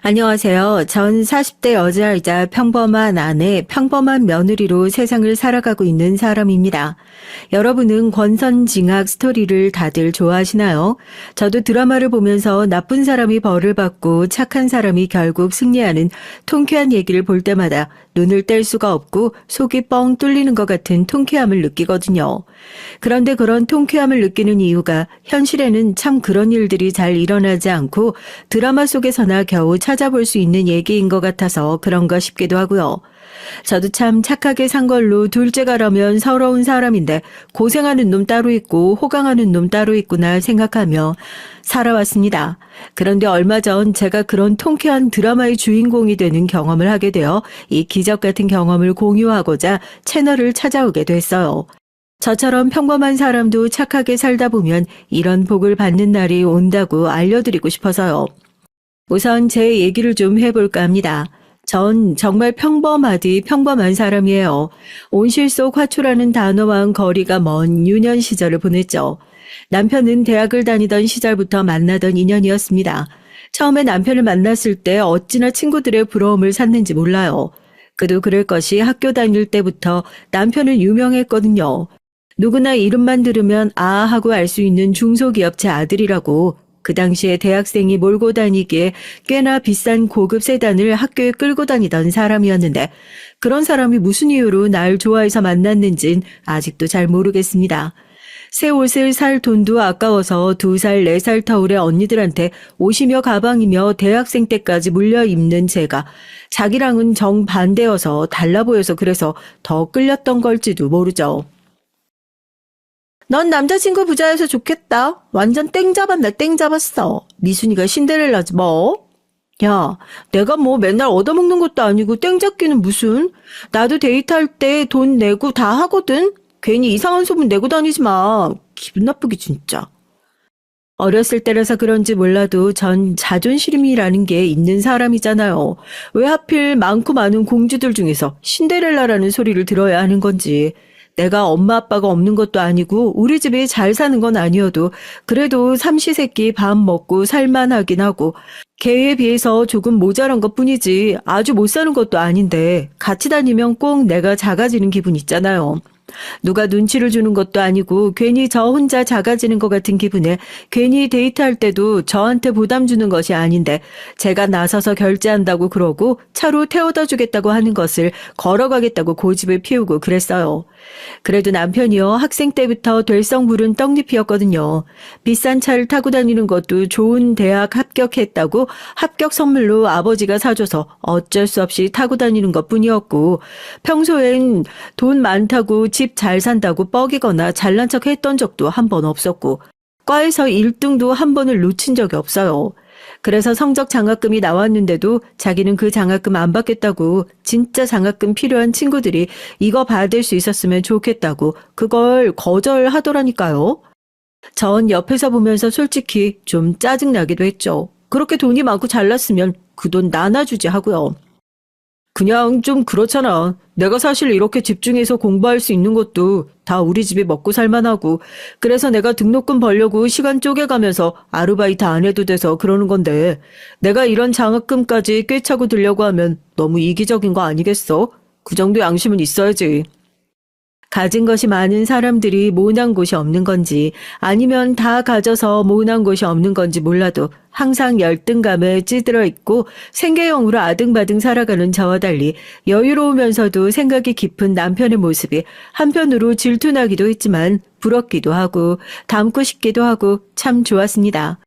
안녕하세요. 전 40대 여자이자 평범한 아내, 평범한 며느리로 세상을 살아가고 있는 사람입니다. 여러분은 권선징악 스토리를 다들 좋아하시나요? 저도 드라마를 보면서 나쁜 사람이 벌을 받고 착한 사람이 결국 승리하는 통쾌한 얘기를 볼 때마다 눈을 뗄 수가 없고 속이 뻥 뚫리는 것 같은 통쾌함을 느끼거든요. 그런데 그런 통쾌함을 느끼는 이유가 현실에는 참 그런 일들이 잘 일어나지 않고 드라마 속에서나 겨우 찾아볼 수 있는 얘기인 것 같아서 그런가 싶기도 하고요. 저도 참 착하게 산 걸로 둘째가라면 서러운 사람인데 고생하는 놈 따로 있고 호강하는 놈 따로 있구나 생각하며 살아왔습니다. 그런데 얼마 전 제가 그런 통쾌한 드라마의 주인공이 되는 경험을 하게 되어 이 기적 같은 경험을 공유하고자 채널을 찾아오게 됐어요. 저처럼 평범한 사람도 착하게 살다 보면 이런 복을 받는 날이 온다고 알려드리고 싶어서요. 우선 제 얘기를 좀 해볼까 합니다. 전 정말 평범하디 평범한 사람이에요. 온실 속 화초라는 단어와는 거리가 먼 유년 시절을 보냈죠. 남편은 대학을 다니던 시절부터 만나던 인연이었습니다. 처음에 남편을 만났을 때 어찌나 친구들의 부러움을 샀는지 몰라요. 그도 그럴 것이 학교 다닐 때부터 남편은 유명했거든요. 누구나 이름만 들으면 아 하고 알 수 있는 중소기업체 아들이라고. 그 당시에 대학생이 몰고 다니기에 꽤나 비싼 고급 세단을 학교에 끌고 다니던 사람이었는데 그런 사람이 무슨 이유로 날 좋아해서 만났는진 아직도 잘 모르겠습니다. 새 옷을 살 돈도 아까워서 2살, 4살 터울의 언니들한테 옷이며 가방이며 대학생 때까지 물려 입는 제가 자기랑은 정반대여서 달라 보여서 그래서 더 끌렸던 걸지도 모르죠. 넌 남자친구 부자여서 좋겠다. 완전 땡 잡았네, 땡 잡았어. 미순이가 신데렐라지 뭐. 야, 내가 뭐 맨날 얻어먹는 것도 아니고 땡 잡기는 무슨. 나도 데이트할 때 돈 내고 다 하거든. 괜히 이상한 소문 내고 다니지 마. 기분 나쁘게 진짜. 어렸을 때라서 그런지 몰라도 전 자존심이라는 게 있는 사람이잖아요. 왜 하필 많고 많은 공주들 중에서 신데렐라라는 소리를 들어야 하는 건지. 내가 엄마 아빠가 없는 것도 아니고 우리 집이 잘 사는 건 아니어도 그래도 삼시세끼 밥 먹고 살만하긴 하고 걔에 비해서 조금 모자란 것뿐이지 아주 못 사는 것도 아닌데 같이 다니면 꼭 내가 작아지는 기분 있잖아요. 누가 눈치를 주는 것도 아니고 괜히 저 혼자 작아지는 것 같은 기분에 괜히 데이트할 때도 저한테 부담 주는 것이 아닌데 제가 나서서 결제한다고 그러고 차로 태워다 주겠다고 하는 것을 걸어가겠다고 고집을 피우고 그랬어요. 그래도 남편이요 학생 때부터 될성 부른 떡잎이었거든요. 비싼 차를 타고 다니는 것도 좋은 대학 합격했다고 합격 선물로 아버지가 사줘서 어쩔 수 없이 타고 다니는 것뿐이었고 평소엔 돈 많다고 집 잘 산다고 뻐기거나 잘난 척 했던 적도 한 번 없었고 과에서 1등도 한 번을 놓친 적이 없어요. 그래서 성적 장학금이 나왔는데도 자기는 그 장학금 안 받겠다고 진짜 장학금 필요한 친구들이 이거 받을 수 있었으면 좋겠다고 그걸 거절하더라니까요. 전 옆에서 보면서 솔직히 좀 짜증나기도 했죠. 그렇게 돈이 많고 잘났으면 그 돈 나눠주지 하고요. 그냥 좀 그렇잖아. 내가 사실 이렇게 집중해서 공부할 수 있는 것도 다 우리 집이 먹고 살만하고 그래서 내가 등록금 벌려고 시간 쪼개가면서 아르바이트 안 해도 돼서 그러는 건데 내가 이런 장학금까지 꿰차고 들려고 하면 너무 이기적인 거 아니겠어? 그 정도 양심은 있어야지. 가진 것이 많은 사람들이 모난 곳이 없는 건지 아니면 다 가져서 모난 곳이 없는 건지 몰라도 항상 열등감에 찌들어 있고 생계형으로 아등바등 살아가는 저와 달리 여유로우면서도 생각이 깊은 남편의 모습이 한편으로 질투나기도 했지만 부럽기도 하고 닮고 싶기도 하고 참 좋았습니다.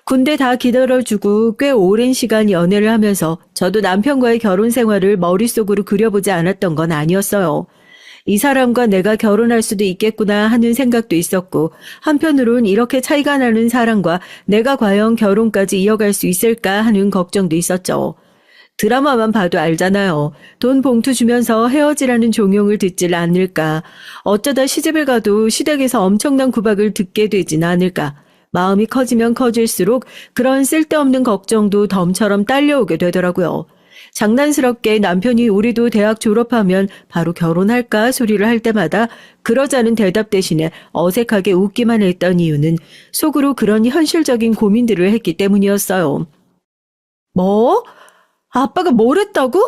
군대 다 기다려주고 꽤 오랜 시간 연애를 하면서 저도 남편과의 결혼 생활을 머릿속으로 그려보지 않았던 건 아니었어요. 이 사람과 내가 결혼할 수도 있겠구나 하는 생각도 있었고 한편으론 이렇게 차이가 나는 사람과 내가 과연 결혼까지 이어갈 수 있을까 하는 걱정도 있었죠. 드라마만 봐도 알잖아요. 돈 봉투 주면서 헤어지라는 종용을 듣질 않을까. 어쩌다 시집을 가도 시댁에서 엄청난 구박을 듣게 되진 않을까. 마음이 커지면 커질수록 그런 쓸데없는 걱정도 덤처럼 딸려오게 되더라고요. 장난스럽게 남편이 우리도 대학 졸업하면 바로 결혼할까 소리를 할 때마다 그러자는 대답 대신에 어색하게 웃기만 했던 이유는 속으로 그런 현실적인 고민들을 했기 때문이었어요. 뭐? 아빠가 뭘 했다고?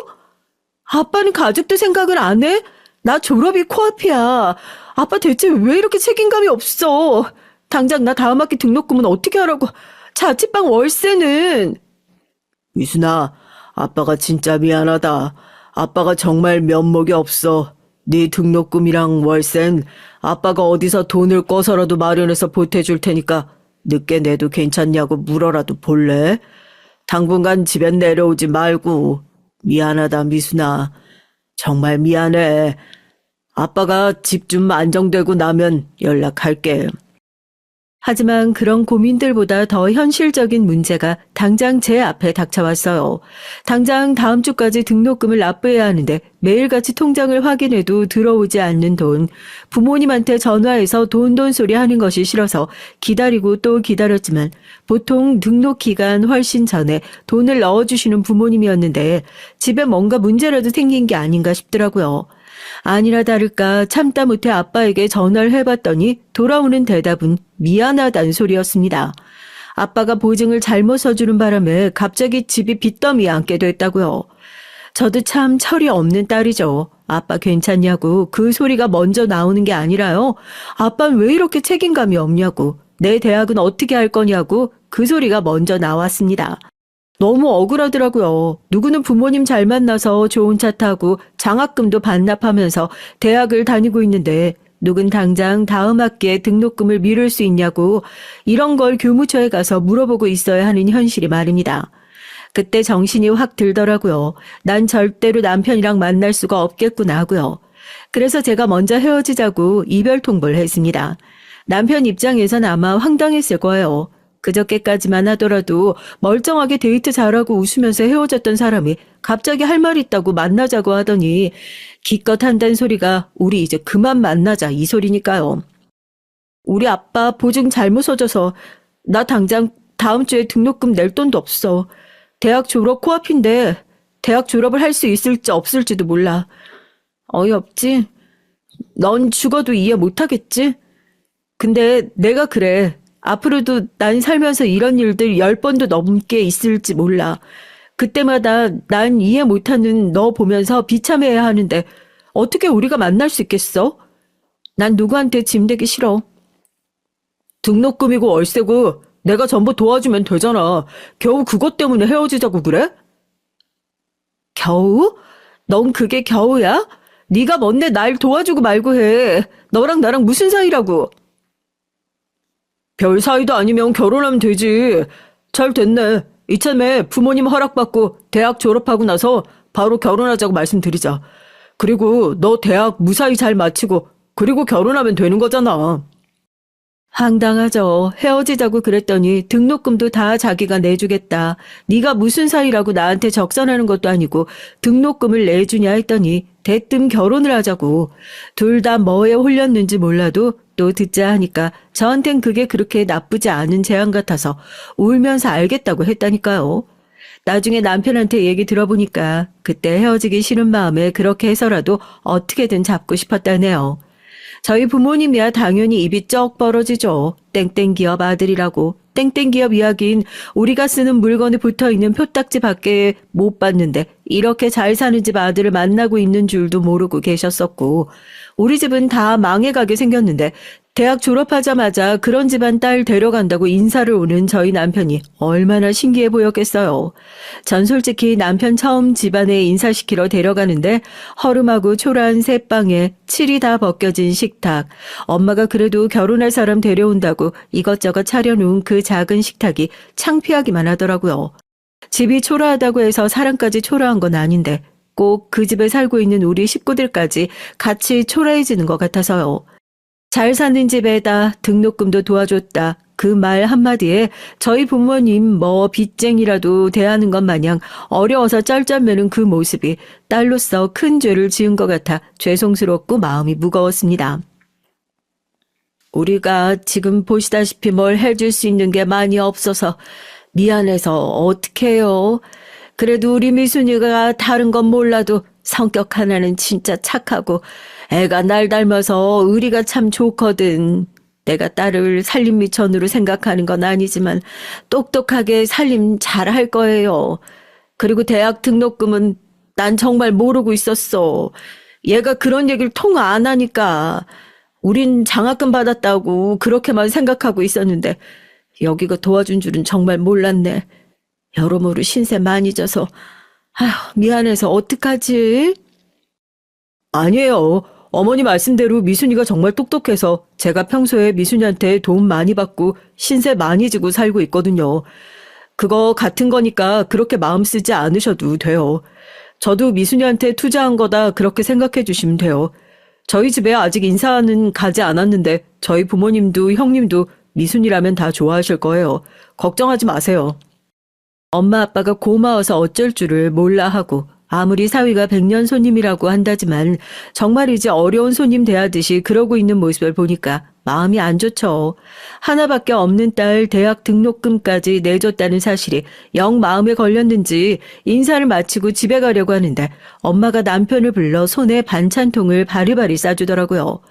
아빠는 가족들 생각을 안 해? 나 졸업이 코앞이야. 아빠 대체 왜 이렇게 책임감이 없어? 당장 나 다음 학기 등록금은 어떻게 하라고? 자취방 월세는? 미순아, 아빠가 진짜 미안하다. 아빠가 정말 면목이 없어. 네 등록금이랑 월세는 아빠가 어디서 돈을 꿔서라도 마련해서 보태줄 테니까 늦게 내도 괜찮냐고 물어라도 볼래? 당분간 집에 내려오지 말고. 미안하다, 미순아. 정말 미안해. 아빠가 집 좀 안정되고 나면 연락할게. 하지만 그런 고민들보다 더 현실적인 문제가 당장 제 앞에 닥쳐왔어요. 당장 다음 주까지 등록금을 납부해야 하는데 매일같이 통장을 확인해도 들어오지 않는 돈. 부모님한테 전화해서 돈 소리 하는 것이 싫어서 기다리고 또 기다렸지만 보통 등록 기간 훨씬 전에 돈을 넣어주시는 부모님이었는데 집에 뭔가 문제라도 생긴 게 아닌가 싶더라고요. 아니나 다를까 참다 못해 아빠에게 전화를 해봤더니 돌아오는 대답은 미안하다는 소리였습니다. 아빠가 보증을 잘못 서주는 바람에 갑자기 집이 빚더미에 앉게 됐다고요. 저도 참 철이 없는 딸이죠. 아빠 괜찮냐고 그 소리가 먼저 나오는 게 아니라요. 아빠는 왜 이렇게 책임감이 없냐고, 내 대학은 어떻게 할 거냐고 그 소리가 먼저 나왔습니다. 너무 억울하더라고요. 누구는 부모님 잘 만나서 좋은 차 타고 장학금도 반납하면서 대학을 다니고 있는데 누군 당장 다음 학기에 등록금을 미룰 수 있냐고 이런 걸 교무처에 가서 물어보고 있어야 하는 현실이 말입니다. 그때 정신이 확 들더라고요. 난 절대로 남편이랑 만날 수가 없겠구나 하고요. 그래서 제가 먼저 헤어지자고 이별 통보를 했습니다. 남편 입장에선 아마 황당했을 거예요. 그저께까지만 하더라도 멀쩡하게 데이트 잘하고 웃으면서 헤어졌던 사람이 갑자기 할 말 있다고 만나자고 하더니 기껏 한다는 소리가 우리 이제 그만 만나자 이 소리니까요. 우리 아빠 보증 잘못 서져서 나 당장 다음 주에 등록금 낼 돈도 없어. 대학 졸업 코앞인데 대학 졸업을 할 수 있을지 없을지도 몰라. 어이없지? 넌 죽어도 이해 못하겠지? 근데 내가 그래. 앞으로도 난 살면서 이런 일들 10번도 넘게 있을지 몰라. 그때마다 난 이해 못하는 너 보면서 비참해야 하는데 어떻게 우리가 만날 수 있겠어? 난 누구한테 짐되기 싫어. 등록금이고 월세고 내가 전부 도와주면 되잖아. 겨우 그것 때문에 헤어지자고 그래? 겨우? 넌 그게 겨우야? 네가 뭔데 날 도와주고 말고 해. 너랑 나랑 무슨 사이라고? 별 사이도 아니면 결혼하면 되지. 잘 됐네. 이참에 부모님 허락받고 대학 졸업하고 나서 바로 결혼하자고 말씀드리자. 그리고 너 대학 무사히 잘 마치고 그리고 결혼하면 되는 거잖아. 황당하죠. 헤어지자고 그랬더니 등록금도 다 자기가 내주겠다. 네가 무슨 사이라고 나한테 적선하는 것도 아니고 등록금을 내주냐 했더니 대뜸 결혼을 하자고. 둘 다 뭐에 홀렸는지 몰라도 또 듣자 하니까 저한텐 그게 그렇게 나쁘지 않은 제안 같아서 울면서 알겠다고 했다니까요. 나중에 남편한테 얘기 들어보니까 그때 헤어지기 싫은 마음에 그렇게 해서라도 어떻게든 잡고 싶었다네요. 저희 부모님이야 당연히 입이 쩍 벌어지죠. 땡땡기업 아들이라고. 땡땡기업 이야기인 우리가 쓰는 물건에 붙어있는 표딱지 밖에 못 봤는데 이렇게 잘 사는 집 아들을 만나고 있는 줄도 모르고 계셨었고, 우리 집은 다 망해가게 생겼는데 대학 졸업하자마자 그런 집안 딸 데려간다고 인사를 오는 저희 남편이 얼마나 신기해 보였겠어요. 전 솔직히 남편 처음 집안에 인사시키러 데려가는데 허름하고 초라한 새방에 칠이 다 벗겨진 식탁, 엄마가 그래도 결혼할 사람 데려온다고 이것저것 차려놓은 그 작은 식탁이 창피하기만 하더라고요. 집이 초라하다고 해서 사람까지 초라한 건 아닌데 꼭 그 집에 살고 있는 우리 식구들까지 같이 초라해지는 것 같아서요. 잘 사는 집에다 등록금도 도와줬다. 그 말 한마디에 저희 부모님 뭐 빚쟁이라도 대하는 것 마냥 어려워서 쩔쩔매는 그 모습이 딸로서 큰 죄를 지은 것 같아 죄송스럽고 마음이 무거웠습니다. 우리가 지금 보시다시피 뭘 해줄 수 있는 게 많이 없어서 미안해서 어떡해요. 그래도 우리 미순이가 다른 건 몰라도 성격 하나는 진짜 착하고 애가 날 닮아서 의리가 참 좋거든. 내가 딸을 살림 미천으로 생각하는 건 아니지만 똑똑하게 살림 잘할 거예요. 그리고 대학 등록금은 난 정말 모르고 있었어. 얘가 그런 얘기를 통 안 하니까 우린 장학금 받았다고 그렇게만 생각하고 있었는데 여기가 도와준 줄은 정말 몰랐네. 여러모로 신세 많이 져서 아휴 미안해서 어떡하지? 아니에요. 어머니 말씀대로 미순이가 정말 똑똑해서 제가 평소에 미순이한테 도움 많이 받고 신세 많이 지고 살고 있거든요. 그거 같은 거니까 그렇게 마음 쓰지 않으셔도 돼요. 저도 미순이한테 투자한 거다 그렇게 생각해 주시면 돼요. 저희 집에 아직 인사는 가지 않았는데 저희 부모님도 형님도 미순이라면 다 좋아하실 거예요. 걱정하지 마세요. 엄마 아빠가 고마워서 어쩔 줄을 몰라 하고 아무리 사위가 백년 손님이라고 한다지만 정말이지 어려운 손님 대하듯이 그러고 있는 모습을 보니까 마음이 안 좋죠. 하나밖에 없는 딸 대학 등록금까지 내줬다는 사실이 영 마음에 걸렸는지 인사를 마치고 집에 가려고 하는데 엄마가 남편을 불러 손에 반찬통을 바리바리 싸주더라고요.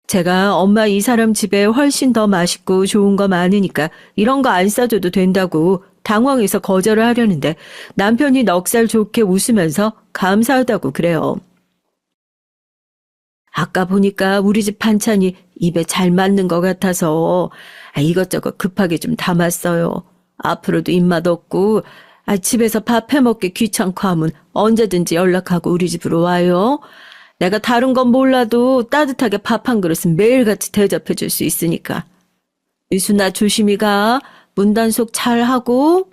제가 엄마 이 사람 집에 훨씬 더 맛있고 좋은 거 많으니까 이런 거 안 싸줘도 된다고 당황해서 거절을 하려는데 남편이 넉살 좋게 웃으면서 감사하다고 그래요. 아까 보니까 우리 집 반찬이 입에 잘 맞는 것 같아서 이것저것 급하게 좀 담았어요. 앞으로도 입맛 없고 집에서 밥 해먹기 귀찮고 하면 언제든지 연락하고 우리 집으로 와요. 내가 다른 건 몰라도 따뜻하게 밥 한 그릇은 매일같이 대접해 줄 수 있으니까. 유순아 조심히 가. 문단속 잘 하고.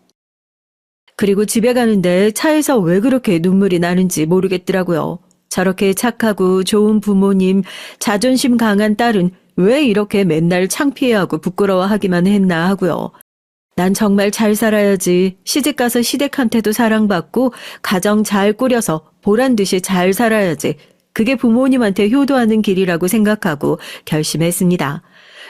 그리고 집에 가는데 차에서 왜 그렇게 눈물이 나는지 모르겠더라고요. 저렇게 착하고 좋은 부모님, 자존심 강한 딸은 왜 이렇게 맨날 창피해하고 부끄러워하기만 했나 하고요. 난 정말 잘 살아야지. 시집가서 시댁한테도 사랑받고 가정 잘 꾸려서 보란듯이 잘 살아야지. 그게 부모님한테 효도하는 길이라고 생각하고 결심했습니다.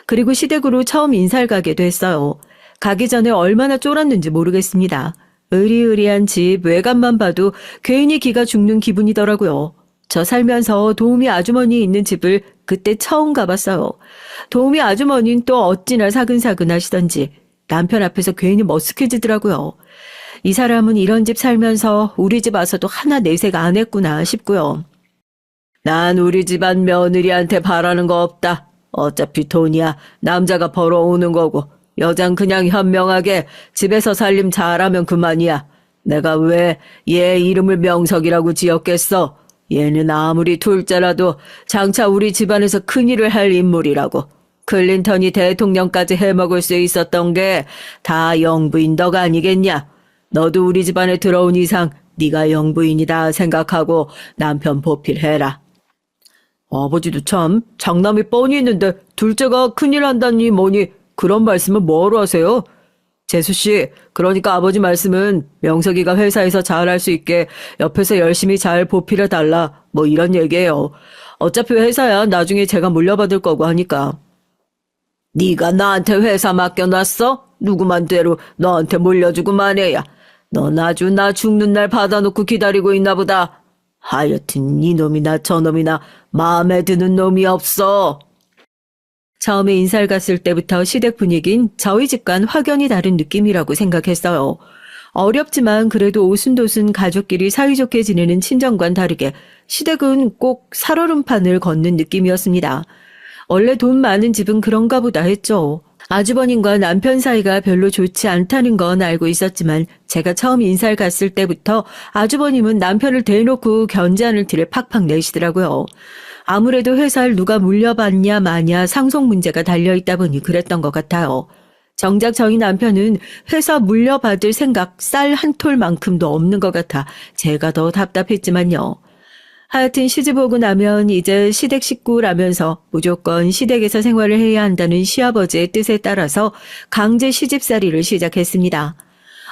그리고 시댁으로 처음 인사를 가게 됐어요. 가기 전에 얼마나 쫄았는지 모르겠습니다. 으리으리한 집 외관만 봐도 괜히 기가 죽는 기분이더라고요. 저 살면서 도우미 아주머니 있는 집을 그때 처음 가봤어요. 도우미 아주머니는 또 어찌나 사근사근 하시던지 남편 앞에서 괜히 머쓱해지더라고요. 이 사람은 이런 집 살면서 우리 집 와서도 하나 내색 안 했구나 싶고요. 난 우리 집안 며느리한테 바라는 거 없다. 어차피 돈이야 남자가 벌어오는 거고 여잔 그냥 현명하게 집에서 살림 잘하면 그만이야. 내가 왜 얘 이름을 명석이라고 지었겠어. 얘는 아무리 둘째라도 장차 우리 집안에서 큰일을 할 인물이라고. 클린턴이 대통령까지 해먹을 수 있었던 게 다 영부인 덕 아니겠냐. 너도 우리 집안에 들어온 이상 네가 영부인이다 생각하고 남편 보필해라. 아버지도 참 장남이 뻔히 있는데 둘째가 큰일 한다니 뭐니 그런 말씀은 뭐로 하세요? 재수씨, 그러니까 아버지 말씀은 명석이가 회사에서 잘할 수 있게 옆에서 열심히 잘 보필해달라 뭐 이런 얘기예요. 어차피 회사야 나중에 제가 물려받을 거고 하니까. 네가 나한테 회사 맡겨놨어? 누구만 대로 너한테 물려주고 마네야. 넌 아주 나 죽는 날 받아놓고 기다리고 있나 보다. 하여튼 이놈이나 저놈이나 마음에 드는 놈이 없어. 처음에 인사를 갔을 때부터 시댁 분위기는 저희 집과는 확연히 다른 느낌이라고 생각했어요. 어렵지만 그래도 오순도순 가족끼리 사이좋게 지내는 친정과는 다르게 시댁은 꼭 살얼음판을 걷는 느낌이었습니다. 원래 돈 많은 집은 그런가 보다 했죠. 아주버님과 남편 사이가 별로 좋지 않다는 건 알고 있었지만 제가 처음 인사를 갔을 때부터 아주버님은 남편을 대놓고 견제하는 티를 팍팍 내시더라고요. 아무래도 회사를 누가 물려받냐 마냐 상속 문제가 달려있다 보니 그랬던 것 같아요. 정작 저희 남편은 회사 물려받을 생각 쌀 한 톨만큼도 없는 것 같아 제가 더 답답했지만요. 하여튼 시집 오고 나면 이제 시댁 식구라면서 무조건 시댁에서 생활을 해야 한다는 시아버지의 뜻에 따라서 강제 시집살이를 시작했습니다.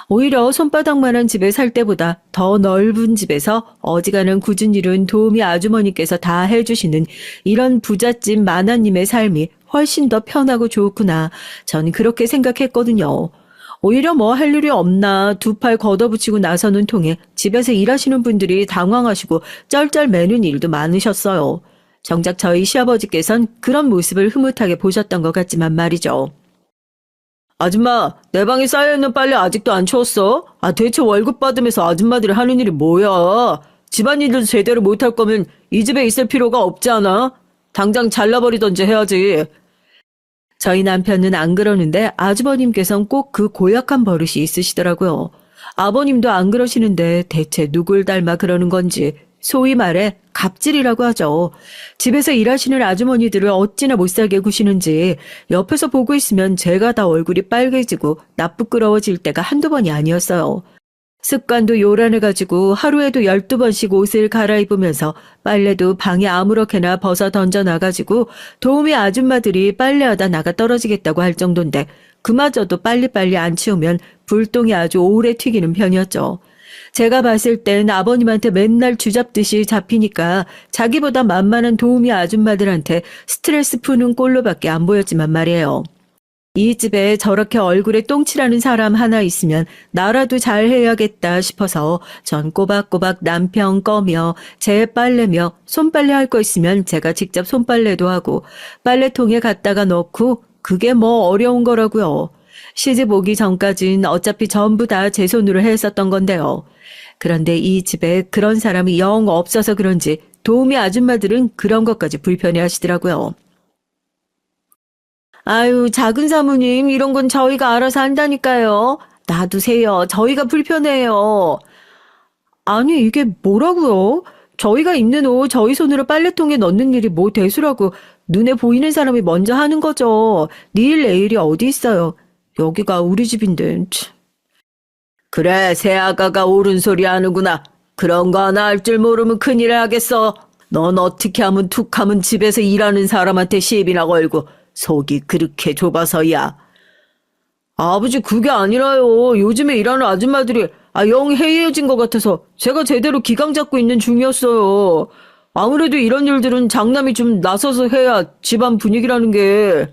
오히려 손바닥만한 집에 살 때보다 더 넓은 집에서 어지간한 굳은 일은 도우미 아주머니께서 다 해주시는 이런 부잣집 마나님의 삶이 훨씬 더 편하고 좋구나. 전 그렇게 생각했거든요. 오히려 뭐 할 일이 없나 두 팔 걷어붙이고 나서는 통에 집에서 일하시는 분들이 당황하시고 쩔쩔매는 일도 많으셨어요. 정작 저희 시아버지께선 그런 모습을 흐뭇하게 보셨던 것 같지만 말이죠. 아줌마, 내 방에 쌓여있는 빨래 아직도 안 치웠어? 대체 월급 받으면서 아줌마들이 하는 일이 뭐야? 집안일도 제대로 못할 거면 이 집에 있을 필요가 없지 않아? 당장 잘라버리던지 해야지. 저희 남편은 안 그러는데 아주버님께선 꼭 그 고약한 버릇이 있으시더라고요. 아버님도 안 그러시는데 대체 누굴 닮아 그러는 건지 소위 말해 갑질이라고 하죠. 집에서 일하시는 아주머니들을 어찌나 못살게 구시는지 옆에서 보고 있으면 제가 다 얼굴이 빨개지고 나쁘끄러워질 때가 한두 번이 아니었어요. 습관도 요란해가지고 하루에도 12번씩 옷을 갈아입으면서 빨래도 방에 아무렇게나 벗어 던져놔가지고 도우미 아줌마들이 빨래하다 나가 떨어지겠다고 할 정도인데 그마저도 빨리빨리 안 치우면 불똥이 아주 오래 튀기는 편이었죠. 제가 봤을 땐 아버님한테 맨날 쥐잡듯이 잡히니까 자기보다 만만한 도우미 아줌마들한테 스트레스 푸는 꼴로밖에 안 보였지만 말이에요. 이 집에 저렇게 얼굴에 똥칠하는 사람 하나 있으면 나라도 잘해야겠다 싶어서 전 꼬박꼬박 남편 꺼며 제 빨래며 손빨래 할 거 있으면 제가 직접 손빨래도 하고 빨래통에 갖다가 넣고 그게 뭐 어려운 거라고요. 시집 오기 전까진 어차피 전부 다 제 손으로 했었던 건데요. 그런데 이 집에 그런 사람이 영 없어서 그런지 도우미 아줌마들은 그런 것까지 불편해 하시더라고요. 아유, 작은 사모님, 이런 건 저희가 알아서 한다니까요. 놔두세요. 저희가 불편해요. 아니, 이게 뭐라고요? 저희가 입는 옷 저희 손으로 빨래통에 넣는 일이 뭐 대수라고 눈에 보이는 사람이 먼저 하는 거죠. 내일 내일이 어디 있어요. 여기가 우리 집인데. 참. 그래, 새아가가 옳은 소리 하는구나. 그런 거 하나 할 줄 모르면 큰일 하겠어. 넌 어떻게 하면 툭하면 집에서 일하는 사람한테 시비나 걸고 속이 그렇게 좁아서야. 아버지, 그게 아니라요. 요즘에 일하는 아줌마들이 영 해이해진 것 같아서 제가 제대로 기강 잡고 있는 중이었어요. 아무래도 이런 일들은 장남이 좀 나서서 해야 집안 분위기라는 게.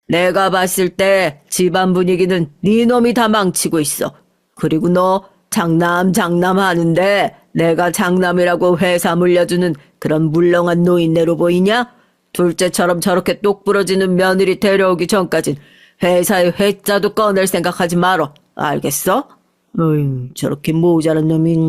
내가 봤을 때 집안 분위기는 네 놈이 다 망치고 있어. 그리고 너 장남 하는데 내가 장남이라고 회사 물려주는 그런 물렁한 노인네로 보이냐? 둘째처럼 저렇게 똑 부러지는 며느리 데려오기 전까진 회사의 회자도 꺼낼 생각하지 말어. 알겠어? 어휴, 저렇게 모자란 놈이.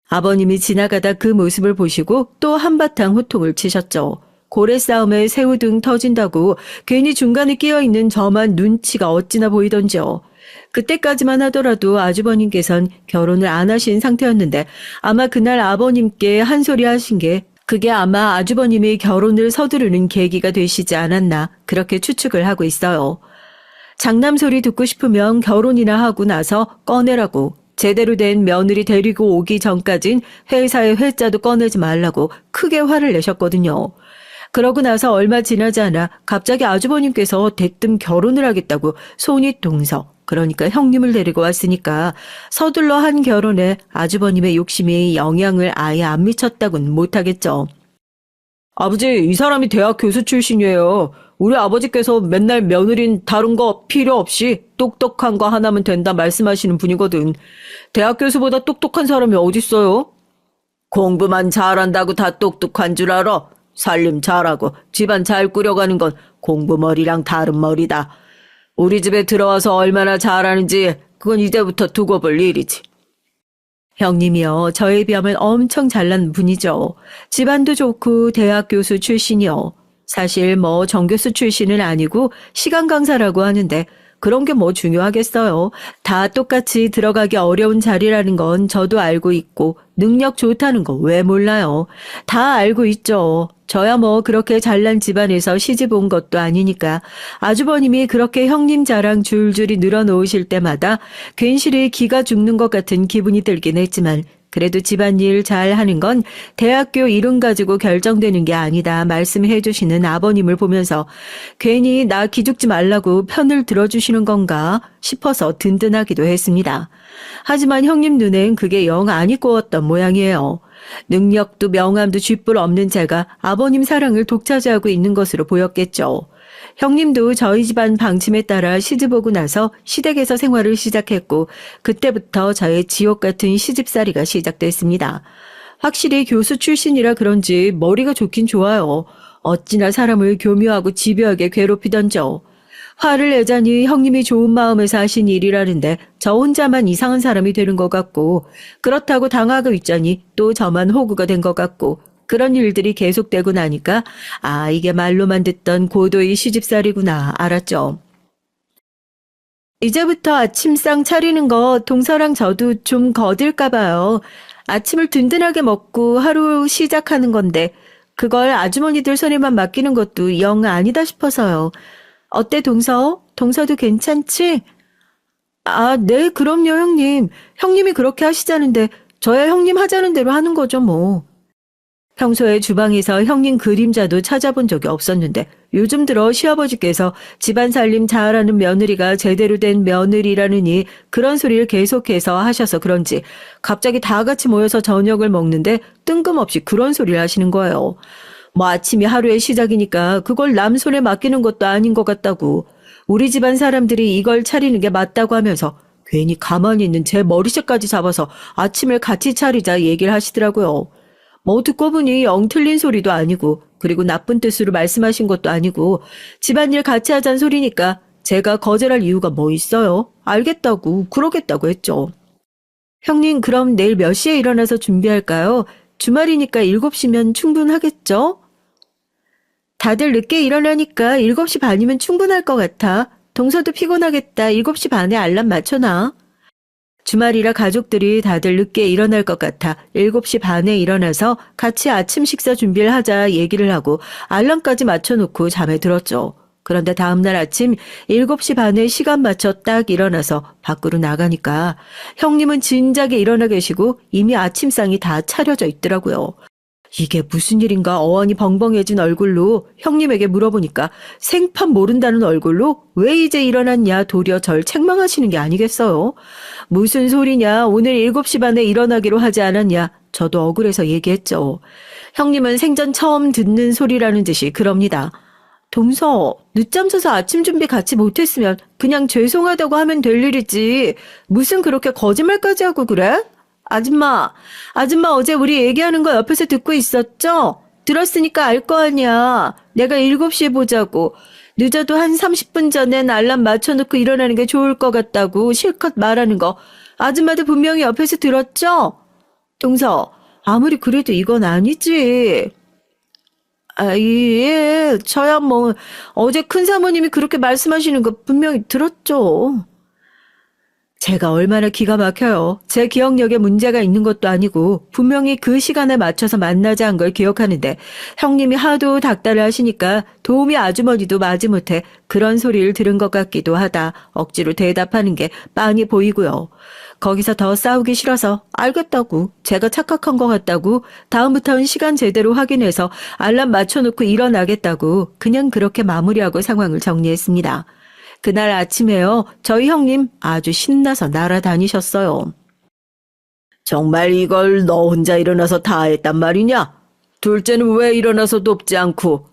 아버님이 지나가다 그 모습을 보시고 또 한바탕 호통을 치셨죠. 고래 싸움에 새우등 터진다고 괜히 중간에 끼어있는 저만 눈치가 어찌나 보이던지요. 그때까지만 하더라도 아주버님께선 결혼을 안 하신 상태였는데 아마 그날 아버님께 한 소리 하신 게 그게 아마 아주버님이 결혼을 서두르는 계기가 되시지 않았나 그렇게 추측을 하고 있어요. 장남 소리 듣고 싶으면 결혼이나 하고 나서 꺼내라고 제대로 된 며느리 데리고 오기 전까진 회사의 회자도 꺼내지 말라고 크게 화를 내셨거든요. 그러고 나서 얼마 지나지 않아 갑자기 아주버님께서 대뜸 결혼을 하겠다고 손윗동서 그러니까 형님을 데리고 왔으니까 서둘러 한 결혼에 아주버님의 욕심이 영향을 아예 안 미쳤다고는 못하겠죠. 아버지, 이 사람이 대학 교수 출신이에요. 우리 아버지께서 맨날 며느린 다른 거 필요 없이 똑똑한 거 하나면 된다 말씀하시는 분이거든. 대학 교수보다 똑똑한 사람이 어딨어요? 공부만 잘한다고 다 똑똑한 줄 알아? 살림 잘하고 집안 잘 꾸려가는 건 공부머리랑 다른 머리다. 우리 집에 들어와서 얼마나 잘하는지 그건 이제부터 두고 볼 일이지. 형님이요. 저에 비하면 엄청 잘난 분이죠. 집안도 좋고 대학 교수 출신이요. 사실 뭐 정교수 출신은 아니고 시간 강사라고 하는데 그런 게 뭐 중요하겠어요. 다 똑같이 들어가기 어려운 자리라는 건 저도 알고 있고 능력 좋다는 거 왜 몰라요. 다 알고 있죠. 저야 뭐 그렇게 잘난 집안에서 시집 온 것도 아니니까 아주버님이 그렇게 형님 자랑 줄줄이 늘어놓으실 때마다 괜시리 기가 죽는 것 같은 기분이 들긴 했지만 그래도 집안일 잘 하는 건 대학교 이름 가지고 결정되는 게 아니다 말씀해 주시는 아버님을 보면서 괜히 나 기죽지 말라고 편을 들어주시는 건가 싶어서 든든하기도 했습니다. 하지만 형님 눈엔 그게 영 안 이꼬웠던 모양이에요. 능력도 명함도 쥐뿔 없는 제가 아버님 사랑을 독차지하고 있는 것으로 보였겠죠. 형님도 저희 집안 방침에 따라 시집 오고 나서 시댁에서 생활을 시작했고 그때부터 저의 지옥 같은 시집살이가 시작됐습니다. 확실히 교수 출신이라 그런지 머리가 좋긴 좋아요. 어찌나 사람을 교묘하고 집요하게 괴롭히던죠. 화를 내자니 형님이 좋은 마음에서 하신 일이라는데 저 혼자만 이상한 사람이 되는 것 같고, 그렇다고 당하고 있자니 또 저만 호구가 된 것 같고, 그런 일들이 계속되고 나니까 이게 말로만 듣던 고도의 시집살이구나 알았죠. 이제부터 아침상 차리는 거 동서랑 저도 좀 거들까 봐요. 아침을 든든하게 먹고 하루 시작하는 건데 그걸 아주머니들 손에만 맡기는 것도 영 아니다 싶어서요. 어때 동서? 동서도 괜찮지? 네, 그럼요 형님. 형님이 그렇게 하시자는데 저야 형님 하자는 대로 하는 거죠 뭐. 평소에 주방에서 형님 그림자도 찾아본 적이 없었는데 요즘 들어 시아버지께서 집안 살림 잘하는 며느리가 제대로 된 며느리라느니 그런 소리를 계속해서 하셔서 그런지 갑자기 다 같이 모여서 저녁을 먹는데 뜬금없이 그런 소리를 하시는 거예요. 뭐 아침이 하루의 시작이니까 그걸 남 손에 맡기는 것도 아닌 것 같다고. 우리 집안 사람들이 이걸 차리는 게 맞다고 하면서 괜히 가만히 있는 제 머리채까지 잡아서 아침을 같이 차리자 얘기를 하시더라고요. 뭐 듣고 보니 영 틀린 소리도 아니고 그리고 나쁜 뜻으로 말씀하신 것도 아니고 집안일 같이 하자는 소리니까 제가 거절할 이유가 뭐 있어요? 알겠다고 그러겠다고 했죠. 형님 그럼 내일 몇 시에 일어나서 준비할까요? 주말이니까 7시면 충분하겠죠? 다들 늦게 일어나니까 7시 반이면 충분할 것 같아. 동서도 피곤하겠다. 7시 반에 알람 맞춰놔. 주말이라 가족들이 다들 늦게 일어날 것 같아 7시 반에 일어나서 같이 아침 식사 준비를 하자 얘기를 하고 알람까지 맞춰놓고 잠에 들었죠. 그런데 다음날 아침 7시 반에 시간 맞춰 딱 일어나서 밖으로 나가니까 형님은 진작에 일어나 계시고 이미 아침상이 다 차려져 있더라고요. 이게 무슨 일인가 어안이 벙벙해진 얼굴로 형님에게 물어보니까 생판 모른다는 얼굴로 왜 이제 일어났냐 도리어 절 책망하시는 게 아니겠어요? 무슨 소리냐 오늘 7시 반에 일어나기로 하지 않았냐 저도 억울해서 얘기했죠. 형님은 생전 처음 듣는 소리라는 듯이 그럽니다. 동서 늦잠 자서 아침 준비 같이 못했으면 그냥 죄송하다고 하면 될 일이지 무슨 그렇게 거짓말까지 하고 그래? 아줌마 어제 우리 얘기하는 거 옆에서 듣고 있었죠? 들었으니까 알 거 아니야. 내가 7시에 보자고. 늦어도 한 30분 전엔 알람 맞춰놓고 일어나는 게 좋을 것 같다고 실컷 말하는 거. 아줌마도 분명히 옆에서 들었죠? 동서, 아무리 그래도 이건 아니지. 예, 저야 뭐 어제 큰 사모님이 그렇게 말씀하시는 거 분명히 들었죠. 제가 얼마나 기가 막혀요. 제 기억력에 문제가 있는 것도 아니고 분명히 그 시간에 맞춰서 만나자 한 걸 기억하는데 형님이 하도 닥달을 하시니까 도우미 아주머니도 마지못해 그런 소리를 들은 것 같기도 하다 억지로 대답하는 게 빤히 보이고요. 거기서 더 싸우기 싫어서 알겠다고 제가 착각한 것 같다고 다음부터는 시간 제대로 확인해서 알람 맞춰놓고 일어나겠다고 그냥 그렇게 마무리하고 상황을 정리했습니다. 그날 아침에요. 저희 형님 아주 신나서 날아다니셨어요. 정말 이걸 너 혼자 일어나서 다 했단 말이냐? 둘째는 왜 일어나서 돕지 않고?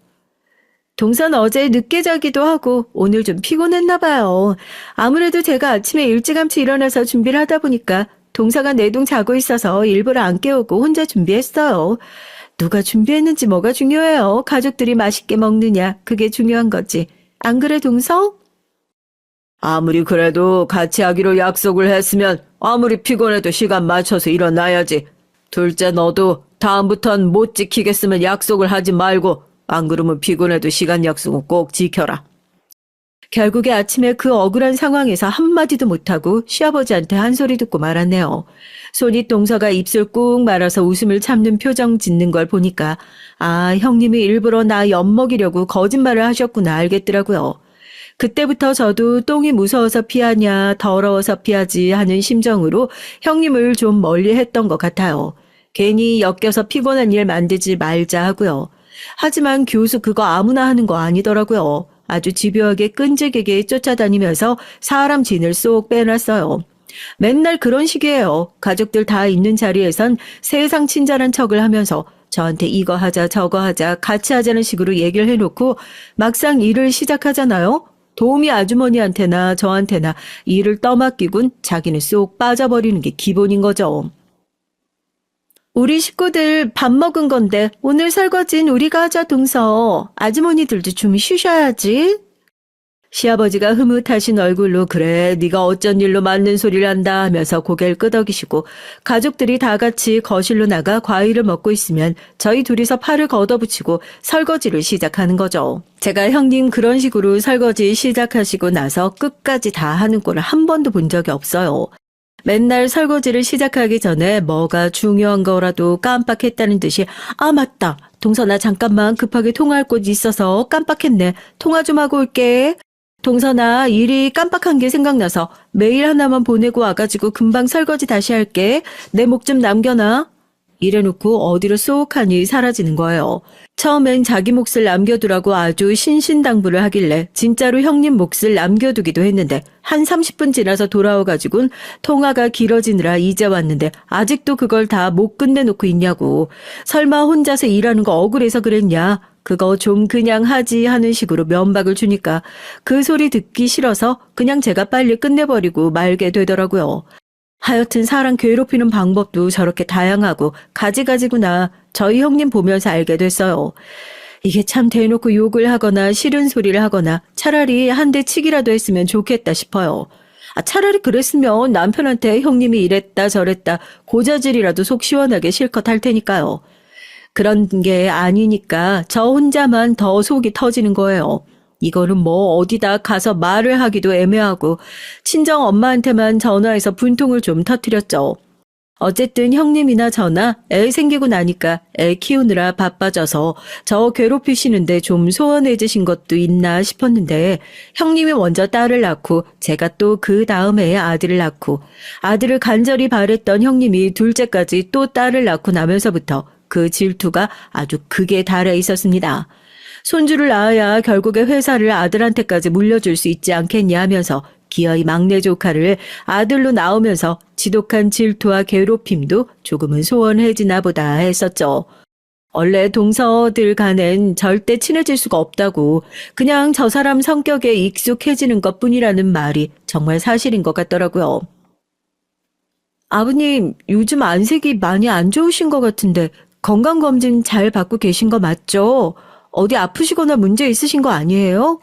동선 어제 늦게 자기도 하고 오늘 좀 피곤했나 봐요. 아무래도 제가 아침에 일찌감치 일어나서 준비를 하다 보니까 동서가 내동 자고 있어서 일부러 안 깨우고 혼자 준비했어요. 누가 준비했는지 뭐가 중요해요. 가족들이 맛있게 먹느냐 그게 중요한 거지. 안 그래 동서? 아무리 그래도 같이 하기로 약속을 했으면 아무리 피곤해도 시간 맞춰서 일어나야지. 둘째 너도 다음부턴 못 지키겠으면 약속을 하지 말고 안 그러면 피곤해도 시간 약속은 꼭 지켜라. 결국에 아침에 그 억울한 상황에서 한마디도 못하고 시아버지한테 한 소리 듣고 말았네요. 손이 동서가 입술 꾹 말아서 웃음을 참는 표정 짓는 걸 보니까 형님이 일부러 나 엿먹이려고 거짓말을 하셨구나 알겠더라고요. 그때부터 저도 똥이 무서워서 피하냐 더러워서 피하지 하는 심정으로 형님을 좀 멀리 했던 것 같아요. 괜히 엮여서 피곤한 일 만들지 말자 하고요. 하지만 교수 그거 아무나 하는 거 아니더라고요. 아주 집요하게 끈질기게 쫓아다니면서 사람 진을 쏙 빼놨어요. 맨날 그런 식이에요. 가족들 다 있는 자리에선 세상 친절한 척을 하면서 저한테 이거 하자 저거 하자 같이 하자는 식으로 얘기를 해놓고 막상 일을 시작하잖아요. 도우미 아주머니한테나 저한테나 일을 떠맡기곤 자기는 쏙 빠져버리는 게 기본인 거죠. 우리 식구들 밥 먹은 건데 오늘 설거지는 우리가 하자 동서. 아주머니들도 좀 쉬셔야지. 시아버지가 흐뭇하신 얼굴로 그래 네가 어쩐 일로 맞는 소리를 한다 하면서 고개를 끄덕이시고 가족들이 다 같이 거실로 나가 과일을 먹고 있으면 저희 둘이서 팔을 걷어붙이고 설거지를 시작하는 거죠. 제가 형님 그런 식으로 설거지 시작하시고 나서 끝까지 다 하는 꼴을 한 번도 본 적이 없어요. 맨날 설거지를 시작하기 전에 뭐가 중요한 거라도 깜빡했다는 듯이 아 맞다 동선아 잠깐만 급하게 통화할 곳이 있어서 깜빡했네 통화 좀 하고 올게. 동선아, 일이 깜빡한 게 생각나서 메일 하나만 보내고 와가지고 금방 설거지 다시 할게. 내 목 좀 남겨놔. 이래놓고 어디로 쏙 하니 사라지는 거예요. 처음엔 자기 몫을 남겨두라고 아주 신신당부를 하길래 진짜로 형님 몫을 남겨두기도 했는데 한 30분 지나서 돌아와가지고는 통화가 길어지느라 이제 왔는데 아직도 그걸 다 못 끝내놓고 있냐고. 설마 혼자서 일하는 거 억울해서 그랬냐. 그거 좀 그냥 하지 하는 식으로 면박을 주니까 그 소리 듣기 싫어서 그냥 제가 빨리 끝내버리고 말게 되더라고요. 하여튼 사람 괴롭히는 방법도 저렇게 다양하고 가지가지구나. 저희 형님 보면서 알게 됐어요. 이게 참 대놓고 욕을 하거나 싫은 소리를 하거나 차라리 한 대 치기라도 했으면 좋겠다 싶어요. 차라리 그랬으면 남편한테 형님이 이랬다 저랬다 고자질이라도 속 시원하게 실컷 할 테니까요. 그런 게 아니니까 저 혼자만 더 속이 터지는 거예요. 이거는 뭐 어디다 가서 말을 하기도 애매하고 친정 엄마한테만 전화해서 분통을 좀 터뜨렸죠. 어쨌든 형님이나 저나 애 생기고 나니까 애 키우느라 바빠져서 저 괴롭히시는데 좀 소원해지신 것도 있나 싶었는데 형님이 먼저 딸을 낳고 제가 또 그 다음에 아들을 낳고 아들을 간절히 바랬던 형님이 둘째까지 또 딸을 낳고 나면서부터 그 질투가 아주 극에 달해 있었습니다. 손주를 낳아야 결국에 회사를 아들한테까지 물려줄 수 있지 않겠냐 하면서 기어이 막내 조카를 아들로 낳으면서 지독한 질투와 괴롭힘도 조금은 소원해지나 보다 했었죠. 원래 동서들 간엔 절대 친해질 수가 없다고 그냥 저 사람 성격에 익숙해지는 것뿐이라는 말이 정말 사실인 것 같더라고요. 아버님, 요즘 안색이 많이 안 좋으신 것 같은데 건강검진 잘 받고 계신 거 맞죠? 어디 아프시거나 문제 있으신 거 아니에요?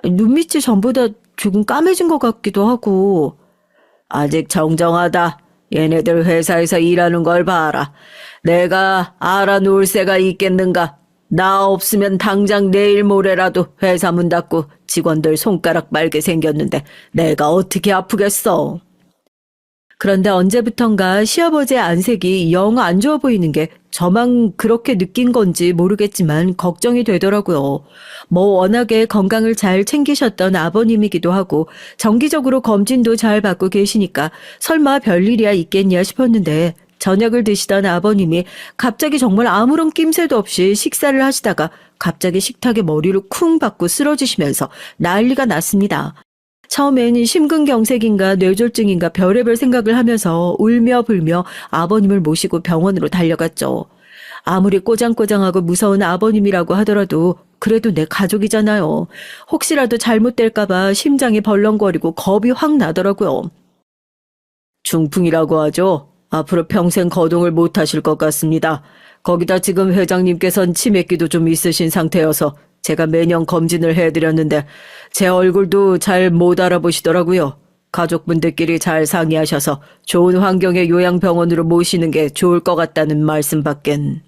눈밑이 전보다 조금 까매진 것 같기도 하고. 아직 정정하다. 얘네들 회사에서 일하는 걸 봐라. 내가 알아놓을 새가 있겠는가. 나 없으면 당장 내일 모레라도 회사 문 닫고 직원들 손가락 말게 생겼는데 내가 어떻게 아프겠어. 그런데 언제부턴가 시아버지의 안색이 영 안 좋아 보이는 게 저만 그렇게 느낀 건지 모르겠지만 걱정이 되더라고요. 뭐 워낙에 건강을 잘 챙기셨던 아버님이기도 하고 정기적으로 검진도 잘 받고 계시니까 설마 별일이야 있겠냐 싶었는데 저녁을 드시던 아버님이 갑자기 정말 아무런 낌새도 없이 식사를 하시다가 갑자기 식탁에 머리를 쿵 박고 쓰러지시면서 난리가 났습니다. 처음엔 심근경색인가 뇌졸중인가 별의별 생각을 하면서 울며 불며 아버님을 모시고 병원으로 달려갔죠. 아무리 꼬장꼬장하고 무서운 아버님이라고 하더라도 그래도 내 가족이잖아요. 혹시라도 잘못될까봐 심장이 벌렁거리고 겁이 확 나더라고요. 중풍이라고 하죠. 앞으로 평생 거동을 못하실 것 같습니다. 거기다 지금 회장님께선 치매기도 좀 있으신 상태여서 제가 매년 검진을 해드렸는데 제 얼굴도 잘 못 알아보시더라고요. 가족분들끼리 잘 상의하셔서 좋은 환경의 요양병원으로 모시는 게 좋을 것 같다는 말씀밖엔.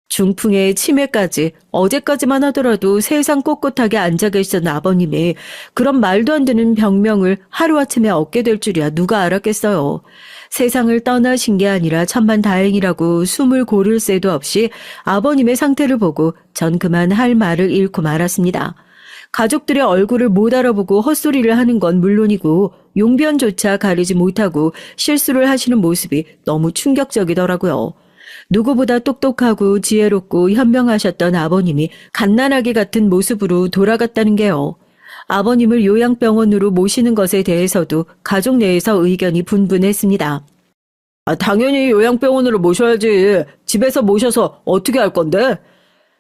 중풍에 치매까지 어제까지만 하더라도 세상 꼿꼿하게 앉아 계시던 아버님이 그런 말도 안 되는 병명을 하루아침에 얻게 될 줄이야 누가 알았겠어요. 세상을 떠나신 게 아니라 천만다행이라고 숨을 고를 새도 없이 아버님의 상태를 보고 전 그만 할 말을 잃고 말았습니다. 가족들의 얼굴을 못 알아보고 헛소리를 하는 건 물론이고 용변조차 가리지 못하고 실수를 하시는 모습이 너무 충격적이더라고요. 누구보다 똑똑하고 지혜롭고 현명하셨던 아버님이 갓난아기 같은 모습으로 돌아갔다는 게요. 아버님을 요양병원으로 모시는 것에 대해서도 가족 내에서 의견이 분분했습니다. 당연히 요양병원으로 모셔야지. 집에서 모셔서 어떻게 할 건데?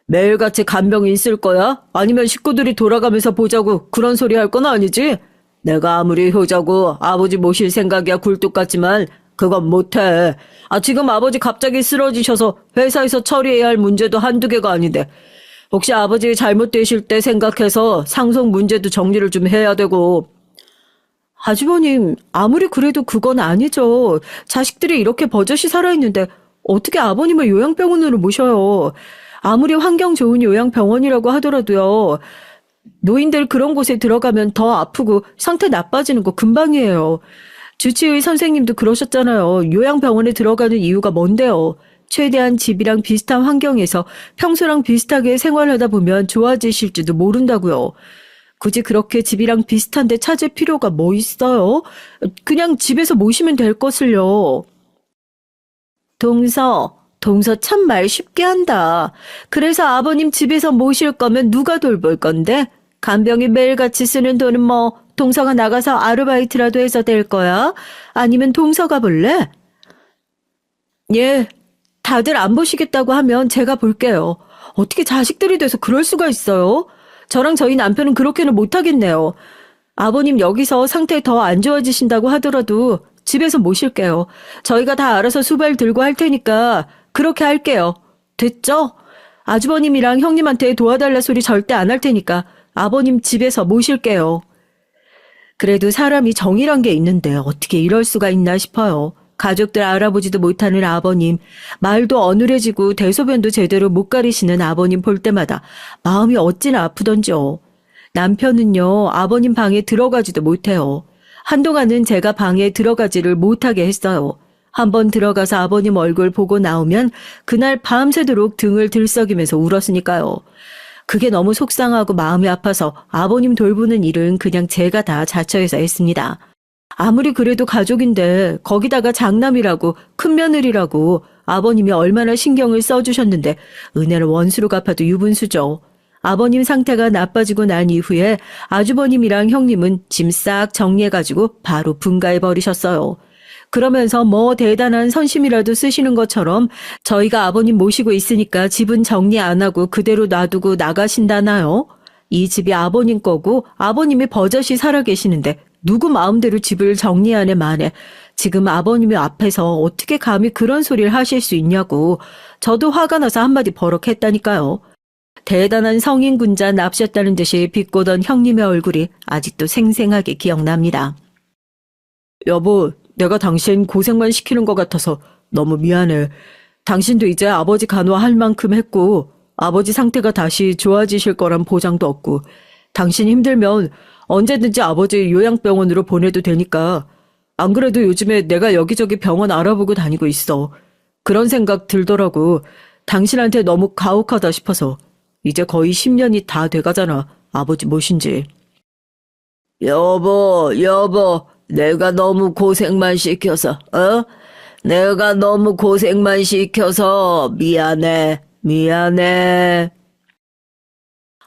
매일같이 간병인 쓸 거야? 아니면 식구들이 돌아가면서 보자고 그런 소리 할 건 아니지? 내가 아무리 효자고 아버지 모실 생각이야 굴뚝 같지만 그건 못해. 지금 아버지 갑자기 쓰러지셔서 회사에서 처리해야 할 문제도 한두 개가 아닌데 혹시 아버지 잘못되실 때 생각해서 상속 문제도 정리를 좀 해야 되고. 아주버님, 아무리 그래도 그건 아니죠. 자식들이 이렇게 버젓이 살아있는데 어떻게 아버님을 요양병원으로 모셔요. 아무리 환경 좋은 요양병원이라고 하더라도요. 노인들 그런 곳에 들어가면 더 아프고 상태 나빠지는 거 금방이에요. 주치의 선생님도 그러셨잖아요. 요양병원에 들어가는 이유가 뭔데요? 최대한 집이랑 비슷한 환경에서 평소랑 비슷하게 생활하다 보면 좋아지실지도 모른다고요. 굳이 그렇게 집이랑 비슷한데 찾을 필요가 뭐 있어요? 그냥 집에서 모시면 될 것을요. 동서 참 말 쉽게 한다. 그래서 아버님 집에서 모실 거면 누가 돌볼 건데? 간병이 매일같이 쓰는 돈은 뭐 동서가 나가서 아르바이트라도 해서 될 거야? 아니면 동서가 볼래? 예, 다들 안 보시겠다고 하면 제가 볼게요. 어떻게 자식들이 돼서 그럴 수가 있어요? 저랑 저희 남편은 그렇게는 못하겠네요. 아버님 여기서 상태 더 안 좋아지신다고 하더라도 집에서 모실게요. 저희가 다 알아서 수발 들고 할 테니까 그렇게 할게요. 됐죠? 아주버님이랑 형님한테 도와달라 소리 절대 안 할 테니까 아버님 집에서 모실게요. 그래도 사람이 정이란 게 있는데 어떻게 이럴 수가 있나 싶어요. 가족들 알아보지도 못하는 아버님, 말도 어눌해지고 대소변도 제대로 못 가리시는 아버님 볼 때마다 마음이 어찌나 아프던지요. 남편은요, 아버님 방에 들어가지도 못해요. 한동안은 제가 방에 들어가지를 못하게 했어요. 한번 들어가서 아버님 얼굴 보고 나오면 그날 밤새도록 등을 들썩이면서 울었으니까요. 그게 너무 속상하고 마음이 아파서 아버님 돌보는 일은 그냥 제가 다 자처해서 했습니다. 아무리 그래도 가족인데 거기다가 장남이라고 큰며느리라고 아버님이 얼마나 신경을 써주셨는데 은혜를 원수로 갚아도 유분수죠. 아버님 상태가 나빠지고 난 이후에 아주버님이랑 형님은 짐 싹 정리해가지고 바로 분가해버리셨어요. 그러면서 뭐 대단한 선심이라도 쓰시는 것처럼 저희가 아버님 모시고 있으니까 집은 정리 안 하고 그대로 놔두고 나가신다나요? 이 집이 아버님 거고 아버님이 버젓이 살아계시는데 누구 마음대로 집을 정리하네 마네. 지금 아버님이 앞에서 어떻게 감히 그런 소리를 하실 수 있냐고. 저도 화가 나서 한마디 버럭했다니까요. 대단한 성인군자 납셨다는 듯이 비꼬던 형님의 얼굴이 아직도 생생하게 기억납니다. 여보, 내가 당신 고생만 시키는 것 같아서 너무 미안해. 당신도 이제 아버지 간호할 만큼 했고 아버지 상태가 다시 좋아지실 거란 보장도 없고 당신 힘들면 언제든지 아버지 요양병원으로 보내도 되니까. 안 그래도 요즘에 내가 여기저기 병원 알아보고 다니고 있어. 그런 생각 들더라고. 당신한테 너무 가혹하다 싶어서. 이제 거의 10년이 다 돼가잖아. 아버지 모신 지. 여보, 내가 너무 고생만 시켜서, 내가 너무 고생만 시켜서 미안해.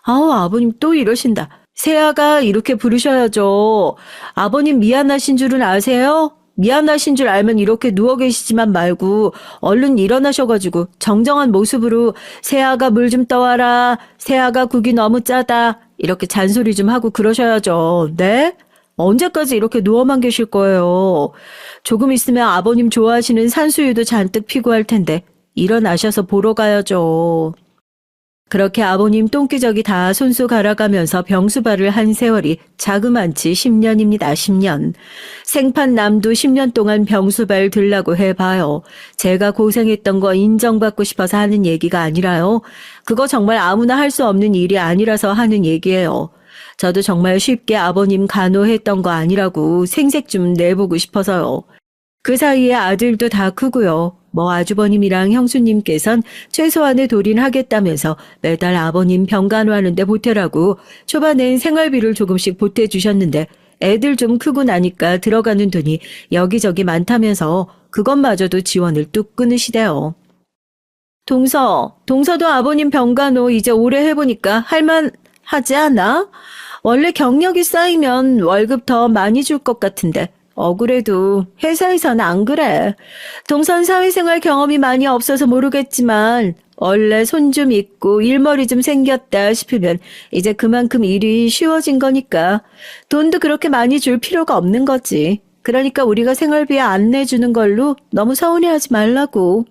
아우, 아버님 또 이러신다. 새아가 이렇게 부르셔야죠. 아버님 미안하신 줄은 아세요? 미안하신 줄 알면 이렇게 누워 계시지만 말고 얼른 일어나셔가지고 정정한 모습으로 새아가 물 좀 떠와라. 새아가 국이 너무 짜다. 이렇게 잔소리 좀 하고 그러셔야죠. 네? 언제까지 이렇게 누워만 계실 거예요? 조금 있으면 아버님 좋아하시는 산수유도 잔뜩 피고 할 텐데 일어나셔서 보러 가야죠. 그렇게 아버님 똥기저귀 다 손수 갈아가면서 병수발을 한 세월이 자그만치 10년입니다. 10년. 생판 남도 10년 동안 병수발 들라고 해봐요. 제가 고생했던 거 인정받고 싶어서 하는 얘기가 아니라요. 그거 정말 아무나 할 수 없는 일이 아니라서 하는 얘기예요. 저도 정말 쉽게 아버님 간호했던 거 아니라고 생색 좀 내보고 싶어서요. 그 사이에 아들도 다 크고요. 뭐 아주버님이랑 형수님께선 최소한의 도리는 하겠다면서 매달 아버님 병간호하는데 보태라고 초반엔 생활비를 조금씩 보태주셨는데 애들 좀 크고 나니까 들어가는 돈이 여기저기 많다면서 그것마저도 지원을 뚝 끊으시대요. 동서도 아버님 병간호 이제 오래 해보니까 할만하지 않아? 원래 경력이 쌓이면 월급 더 많이 줄 것 같은데 억울해도 회사에서는 안 그래. 동선 사회생활 경험이 많이 없어서 모르겠지만 원래 손 좀 있고 일머리 좀 생겼다 싶으면 이제 그만큼 일이 쉬워진 거니까 돈도 그렇게 많이 줄 필요가 없는 거지. 그러니까 우리가 생활비에 안 내주는 걸로 너무 서운해하지 말라고.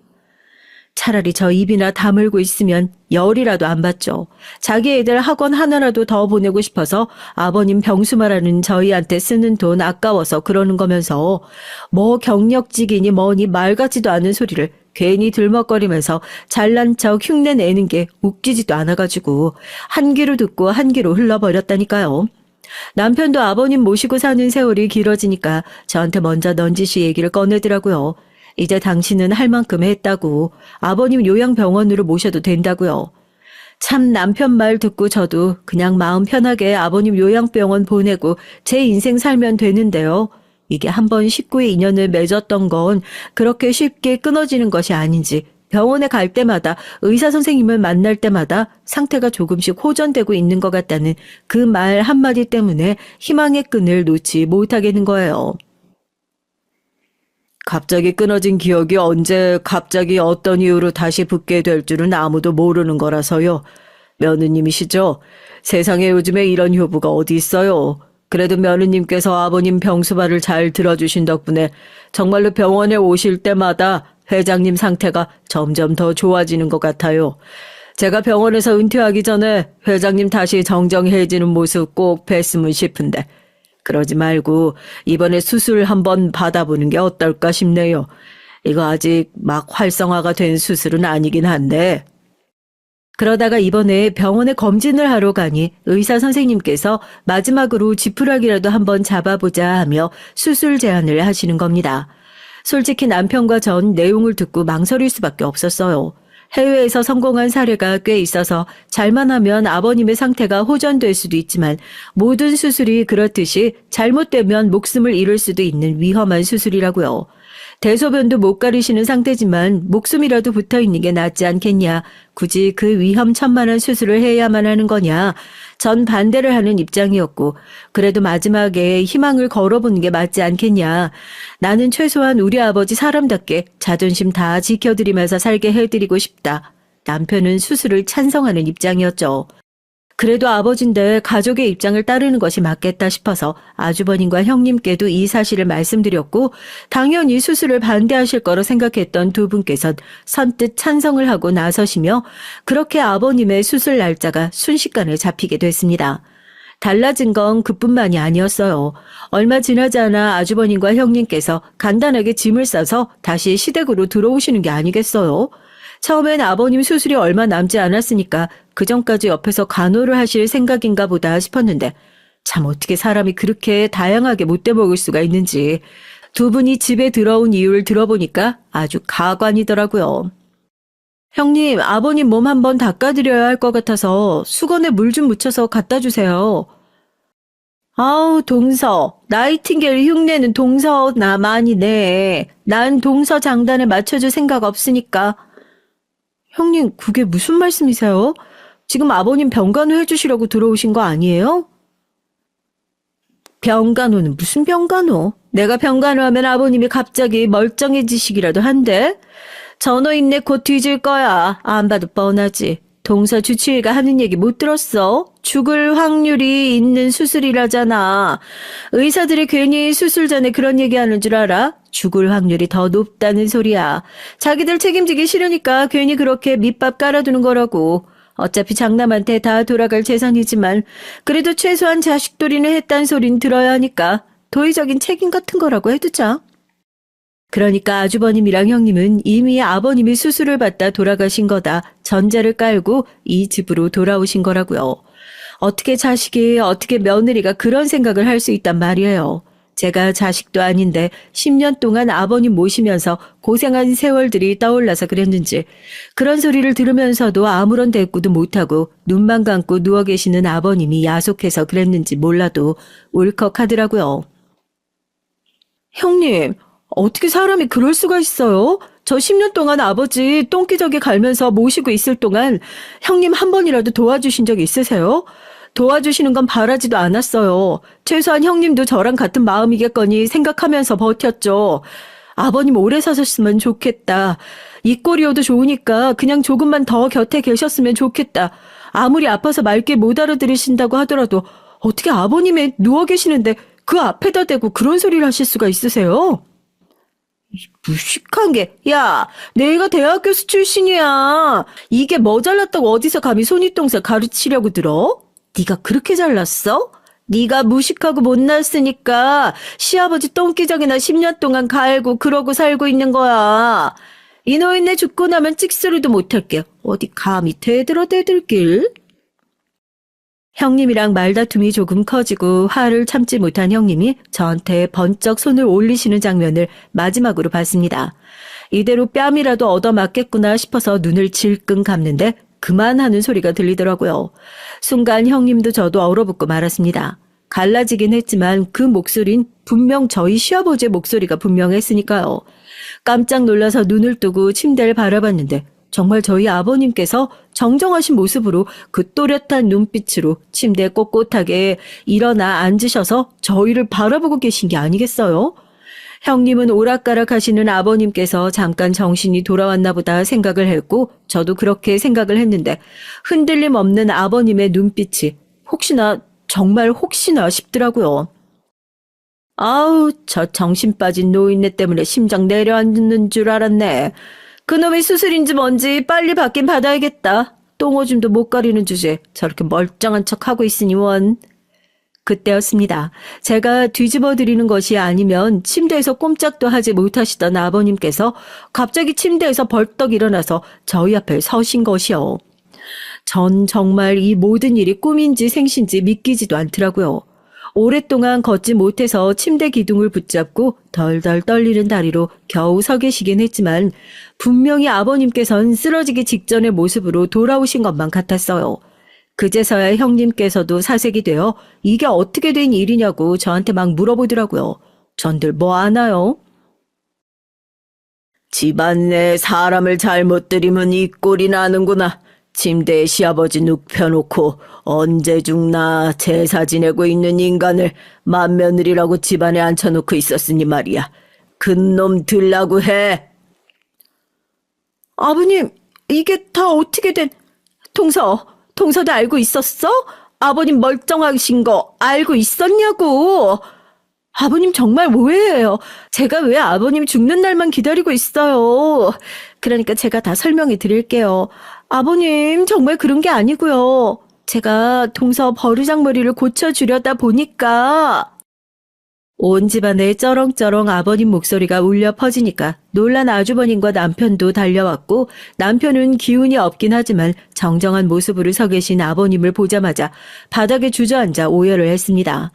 차라리 저 입이나 다물고 있으면 열이라도 안 받죠. 자기 애들 학원 하나라도 더 보내고 싶어서 아버님 병수마라는 저희한테 쓰는 돈 아까워서 그러는 거면서 뭐 경력직이니 뭐니 말 같지도 않은 소리를 괜히 들먹거리면서 잘난 척 흉내 내는 게 웃기지도 않아가지고 한 귀로 듣고 한 귀로 흘러버렸다니까요. 남편도 아버님 모시고 사는 세월이 길어지니까 저한테 먼저 넌지시 얘기를 꺼내더라고요. 이제 당신은 할 만큼 했다고, 아버님 요양병원으로 모셔도 된다고요. 참 남편 말 듣고 저도 그냥 마음 편하게 아버님 요양병원 보내고 제 인생 살면 되는데요. 이게 한번 식구의 인연을 맺었던 건 그렇게 쉽게 끊어지는 것이 아닌지 병원에 갈 때마다 의사 선생님을 만날 때마다 상태가 조금씩 호전되고 있는 것 같다는 그 말 한마디 때문에 희망의 끈을 놓지 못하겠는 거예요. 갑자기 끊어진 기억이 언제 갑자기 어떤 이유로 다시 붙게 될 줄은 아무도 모르는 거라서요. 며느님이시죠? 세상에 요즘에 이런 효부가 어디 있어요. 그래도 며느님께서 아버님 병수발을 잘 들어주신 덕분에 정말로 병원에 오실 때마다 회장님 상태가 점점 더 좋아지는 것 같아요. 제가 병원에서 은퇴하기 전에 회장님 다시 정정해지는 모습 꼭 뵀으면 싶은데 그러지 말고 이번에 수술 한번 받아보는 게 어떨까 싶네요. 이거 아직 막 활성화가 된 수술은 아니긴 한데. 그러다가 이번에 병원에 검진을 하러 가니 의사 선생님께서 마지막으로 지푸라기라도 한번 잡아보자 하며 수술 제안을 하시는 겁니다. 솔직히 남편과 전 내용을 듣고 망설일 수밖에 없었어요. 해외에서 성공한 사례가 꽤 있어서 잘만 하면 아버님의 상태가 호전될 수도 있지만 모든 수술이 그렇듯이 잘못되면 목숨을 잃을 수도 있는 위험한 수술이라고요. 대소변도 못 가리시는 상태지만 목숨이라도 붙어있는 게 낫지 않겠냐. 굳이 그 위험천만한 수술을 해야만 하는 거냐. 전 반대를 하는 입장이었고 그래도 마지막에 희망을 걸어보는 게 맞지 않겠냐. 나는 최소한 우리 아버지 사람답게 자존심 다 지켜드리면서 살게 해드리고 싶다. 남편은 수술을 찬성하는 입장이었죠. 그래도 아버지인데 가족의 입장을 따르는 것이 맞겠다 싶어서 아주버님과 형님께도 이 사실을 말씀드렸고 당연히 수술을 반대하실 거로 생각했던 두 분께선 선뜻 찬성을 하고 나서시며 그렇게 아버님의 수술 날짜가 순식간에 잡히게 됐습니다. 달라진 건 그뿐만이 아니었어요. 얼마 지나지 않아 아주버님과 형님께서 간단하게 짐을 싸서 다시 시댁으로 들어오시는 게 아니겠어요? 처음엔 아버님 수술이 얼마 남지 않았으니까 그전까지 옆에서 간호를 하실 생각인가 보다 싶었는데 참 어떻게 사람이 그렇게 다양하게 못돼 먹을 수가 있는지 두 분이 집에 들어온 이유를 들어보니까 아주 가관이더라고요. 형님, 아버님 몸 한번 닦아드려야 할 것 같아서 수건에 물 좀 묻혀서 갖다 주세요. 아우, 동서. 나이팅게일 흉내는 동서 나만이 내. 난 동서 장단에 맞춰줄 생각 없으니까. 형님, 그게 무슨 말씀이세요? 지금 아버님 병간호 해주시려고 들어오신 거 아니에요? 병간호는 무슨 병간호? 내가 병간호하면 아버님이 갑자기 멀쩡해지시기라도 한데? 전어인내 곧 뒤질 거야. 안 봐도 뻔하지. 동서 주치의가 하는 얘기 못 들었어? 죽을 확률이 있는 수술이라잖아. 의사들이 괜히 수술 전에 그런 얘기하는 줄 알아? 죽을 확률이 더 높다는 소리야. 자기들 책임지기 싫으니까 괜히 그렇게 밑밥 깔아두는 거라고. 어차피 장남한테 다 돌아갈 재산이지만 그래도 최소한 자식돌이는 했단 소린 들어야 하니까 도의적인 책임 같은 거라고 해두자. 그러니까 아주버님이랑 형님은 이미 아버님이 수술을 받다 돌아가신 거다 전제를 깔고 이 집으로 돌아오신 거라고요. 어떻게 자식이, 어떻게 며느리가 그런 생각을 할 수 있단 말이에요. 제가 자식도 아닌데 10년 동안 아버님 모시면서 고생한 세월들이 떠올라서 그랬는지 그런 소리를 들으면서도 아무런 대꾸도 못하고 눈만 감고 누워 계시는 아버님이 야속해서 그랬는지 몰라도 울컥하더라고요. 형님, 어떻게 사람이 그럴 수가 있어요? 저 10년 동안 아버지 똥기저귀 갈면서 모시고 있을 동안 형님 한 번이라도 도와주신 적 있으세요? 도와주시는 건 바라지도 않았어요. 최소한 형님도 저랑 같은 마음이겠거니 생각하면서 버텼죠. 아버님 오래 사셨으면 좋겠다. 이 꼴이어도 좋으니까 그냥 조금만 더 곁에 계셨으면 좋겠다. 아무리 아파서 맑게 못 알아들으신다고 하더라도 어떻게 아버님이 누워 계시는데 그 앞에다 대고 그런 소리를 하실 수가 있으세요? 무식한 게, 야, 내가 대학 교수 출신이야. 이게 뭐 잘났다고 어디서 감히 손윗동생 가르치려고 들어? 네가 그렇게 잘났어? 네가 무식하고 못났으니까 시아버지 똥기저귀나 10년 동안 갈고 그러고 살고 있는 거야. 이 노인네 죽고 나면 찍소리도 못할게. 어디 감히 대들길? 형님이랑 말다툼이 조금 커지고 화를 참지 못한 형님이 저한테 번쩍 손을 올리시는 장면을 마지막으로 봤습니다. 이대로 뺨이라도 얻어맞겠구나 싶어서 눈을 질끈 감는데 그만하는 소리가 들리더라고요. 순간 형님도 저도 얼어붙고 말았습니다. 갈라지긴 했지만 그 목소린 분명 저희 시아버지의 목소리가 분명했으니까요. 깜짝 놀라서 눈을 뜨고 침대를 바라봤는데 정말 저희 아버님께서 정정하신 모습으로 그 또렷한 눈빛으로 침대에 꼿꼿하게 일어나 앉으셔서 저희를 바라보고 계신 게 아니겠어요? 형님은 오락가락 하시는 아버님께서 잠깐 정신이 돌아왔나 보다 생각을 했고 저도 그렇게 생각을 했는데 흔들림 없는 아버님의 눈빛이 정말 혹시나 싶더라고요. 아우, 저 정신 빠진 노인네 때문에 심장 내려앉는 줄 알았네. 그놈의 수술인지 뭔지 빨리 받긴 받아야겠다. 똥오줌도 못 가리는 주제에 저렇게 멀쩡한 척하고 있으니 원. 그때였습니다. 제가 뒤집어 드리는 것이 아니면 침대에서 꼼짝도 하지 못하시던 아버님께서 갑자기 침대에서 벌떡 일어나서 저희 앞에 서신 것이요. 전 정말 이 모든 일이 꿈인지 생신지 믿기지도 않더라고요. 오랫동안 걷지 못해서 침대 기둥을 붙잡고 덜덜 떨리는 다리로 겨우 서 계시긴 했지만 분명히 아버님께선 쓰러지기 직전의 모습으로 돌아오신 것만 같았어요. 그제서야 형님께서도 사색이 되어 이게 어떻게 된 일이냐고 저한테 막 물어보더라고요. 전들 뭐 아나요? 집안 내 사람을 잘못 들이면 이 꼴이 나는구나. 침대에 시아버지 눕혀놓고 언제 죽나 제사 지내고 있는 인간을 맏며느리라고 집안에 앉혀놓고 있었으니 말이야. 큰놈 들라고 해. 아버님, 이게 다 어떻게 된... 동서도 알고 있었어? 아버님 멀쩡하신 거 알고 있었냐고. 아버님 정말 오해해요. 제가 왜 아버님 죽는 날만 기다리고 있어요. 그러니까 제가 다 설명해 드릴게요. 아버님 정말 그런 게 아니고요. 제가 동서 버르장머리를 고쳐주려다 보니까. 온 집안에 쩌렁쩌렁 아버님 목소리가 울려 퍼지니까 놀란 아주버님과 남편도 달려왔고 남편은 기운이 없긴 하지만 정정한 모습으로 서 계신 아버님을 보자마자 바닥에 주저앉아 오열을 했습니다.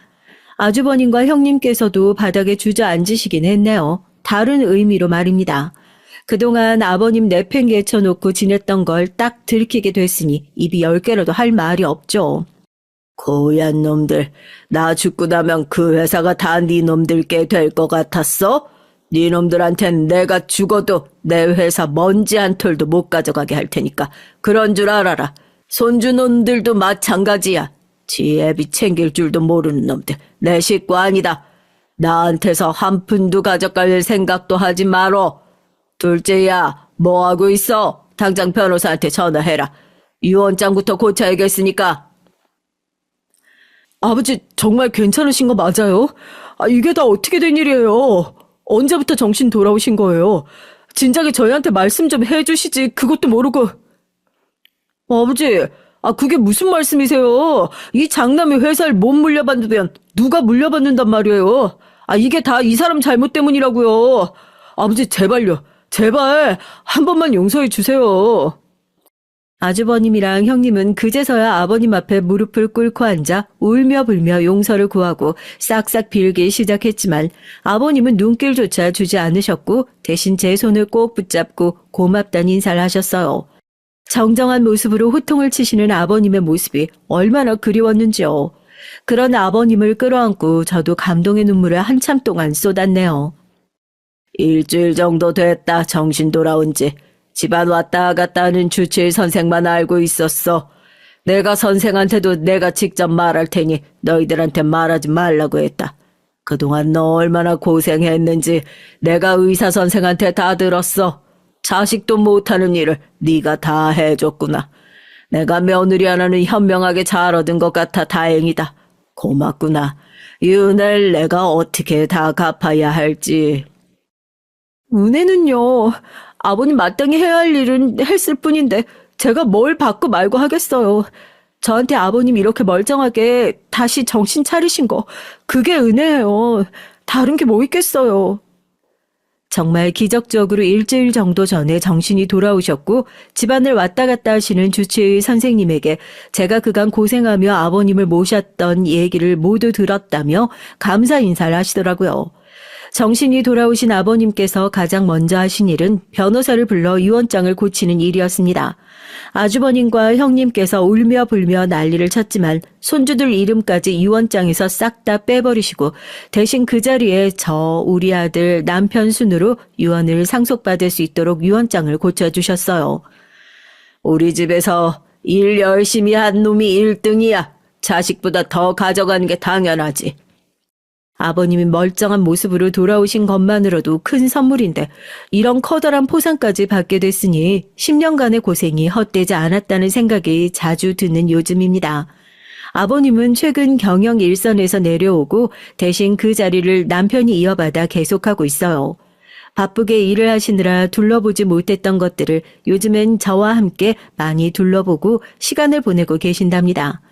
아주버님과 형님께서도 바닥에 주저앉으시긴 했네요. 다른 의미로 말입니다. 그동안 아버님 내팽개쳐놓고 지냈던 걸 딱 들키게 됐으니 입이 10개라도 할 말이 없죠. 고얀 놈들, 나 죽고 나면 그 회사가 다 네 놈들께 될 것 같았어? 네 놈들한텐 내가 죽어도 내 회사 먼지 한 톨도 못 가져가게 할 테니까 그런 줄 알아라. 손주 놈들도 마찬가지야. 지 애비 챙길 줄도 모르는 놈들, 내 식구 아니다. 나한테서 한 푼도 가져갈 생각도 하지 마로. 둘째야, 뭐하고 있어? 당장 변호사한테 전화해라. 유언장부터 고쳐야겠으니까. 아버지 정말 괜찮으신 거 맞아요? 이게 다 어떻게 된 일이에요? 언제부터 정신 돌아오신 거예요? 진작에 저희한테 말씀 좀 해주시지 그것도 모르고. 아버지, 그게 무슨 말씀이세요? 이 장남이 회사를 못 물려받으면 누가 물려받는단 말이에요? 이게 다 이 사람 잘못 때문이라고요. 아버지 제발요. 제발 한 번만 용서해 주세요. 아주버님이랑 형님은 그제서야 아버님 앞에 무릎을 꿇고 앉아 울며 불며 용서를 구하고 싹싹 빌기 시작했지만 아버님은 눈길조차 주지 않으셨고 대신 제 손을 꼭 붙잡고 고맙다는 인사를 하셨어요. 정정한 모습으로 호통을 치시는 아버님의 모습이 얼마나 그리웠는지요. 그런 아버님을 끌어안고 저도 감동의 눈물을 한참 동안 쏟았네요. 일주일 정도 됐다 정신 돌아온 지. 집안 왔다 갔다 하는 주치의 선생만 알고 있었어. 내가 선생한테도 내가 직접 말할 테니 너희들한테 말하지 말라고 했다. 그동안 너 얼마나 고생했는지 내가 의사 선생한테 다 들었어. 자식도 못하는 일을 네가 다 해줬구나. 내가 며느리 하나는 현명하게 잘 얻은 것 같아 다행이다. 고맙구나. 이 은혜를 내가 어떻게 다 갚아야 할지. 은혜는요, 아버님 마땅히 해야 할 일은 했을 뿐인데, 제가 뭘 받고 말고 하겠어요. 저한테 아버님 이렇게 멀쩡하게 다시 정신 차리신 거, 그게 은혜예요. 다른 게 뭐 있겠어요. 정말 기적적으로 일주일 정도 전에 정신이 돌아오셨고 집안을 왔다 갔다 하시는 주치의 선생님에게 제가 그간 고생하며 아버님을 모셨던 얘기를 모두 들었다며 감사 인사를 하시더라고요. 정신이 돌아오신 아버님께서 가장 먼저 하신 일은 변호사를 불러 유언장을 고치는 일이었습니다. 아주버님과 형님께서 울며 불며 난리를 쳤지만 손주들 이름까지 유언장에서 싹 다 빼버리시고 대신 그 자리에 우리 아들 남편 순으로 유언을 상속받을 수 있도록 유언장을 고쳐주셨어요. 우리 집에서 일 열심히 한 놈이 1등이야. 자식보다 더 가져가는 게 당연하지. 아버님이 멀쩡한 모습으로 돌아오신 것만으로도 큰 선물인데 이런 커다란 포상까지 받게 됐으니 10년간의 고생이 헛되지 않았다는 생각이 자주 드는 요즘입니다. 아버님은 최근 경영 일선에서 내려오고 대신 그 자리를 남편이 이어받아 계속하고 있어요. 바쁘게 일을 하시느라 둘러보지 못했던 것들을 요즘엔 저와 함께 많이 둘러보고 시간을 보내고 계신답니다.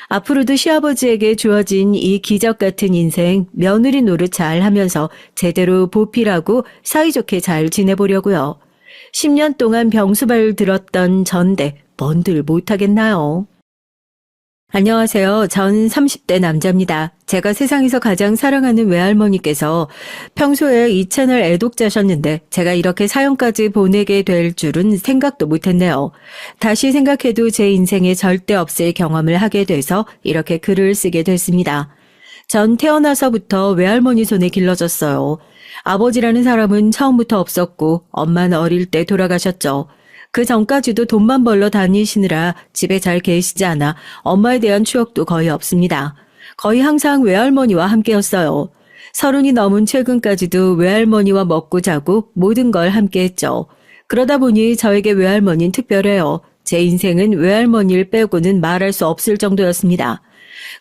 앞으로도 시아버지에게 주어진 이 기적 같은 인생 며느리 노릇 잘 하면서 제대로 보필하고 사이좋게 잘 지내보려고요. 10년 동안 병수발 들었던 전데 뭔들 못하겠나요? 안녕하세요. 전 30대 남자입니다. 제가 세상에서 가장 사랑하는 외할머니께서 평소에 이 채널 애독자셨는데 제가 이렇게 사연까지 보내게 될 줄은 생각도 못했네요. 다시 생각해도 제 인생에 절대 없을 경험을 하게 돼서 이렇게 글을 쓰게 됐습니다. 전 태어나서부터 외할머니 손에 길러졌어요. 아버지라는 사람은 처음부터 없었고 엄마는 어릴 때 돌아가셨죠. 그 전까지도 돈만 벌러 다니시느라 집에 잘 계시지 않아 엄마에 대한 추억도 거의 없습니다. 거의 항상 외할머니와 함께였어요. 30이 넘은 최근까지도 외할머니와 먹고 자고 모든 걸 함께했죠. 그러다 보니 저에게 외할머니는 특별해요. 제 인생은 외할머니를 빼고는 말할 수 없을 정도였습니다.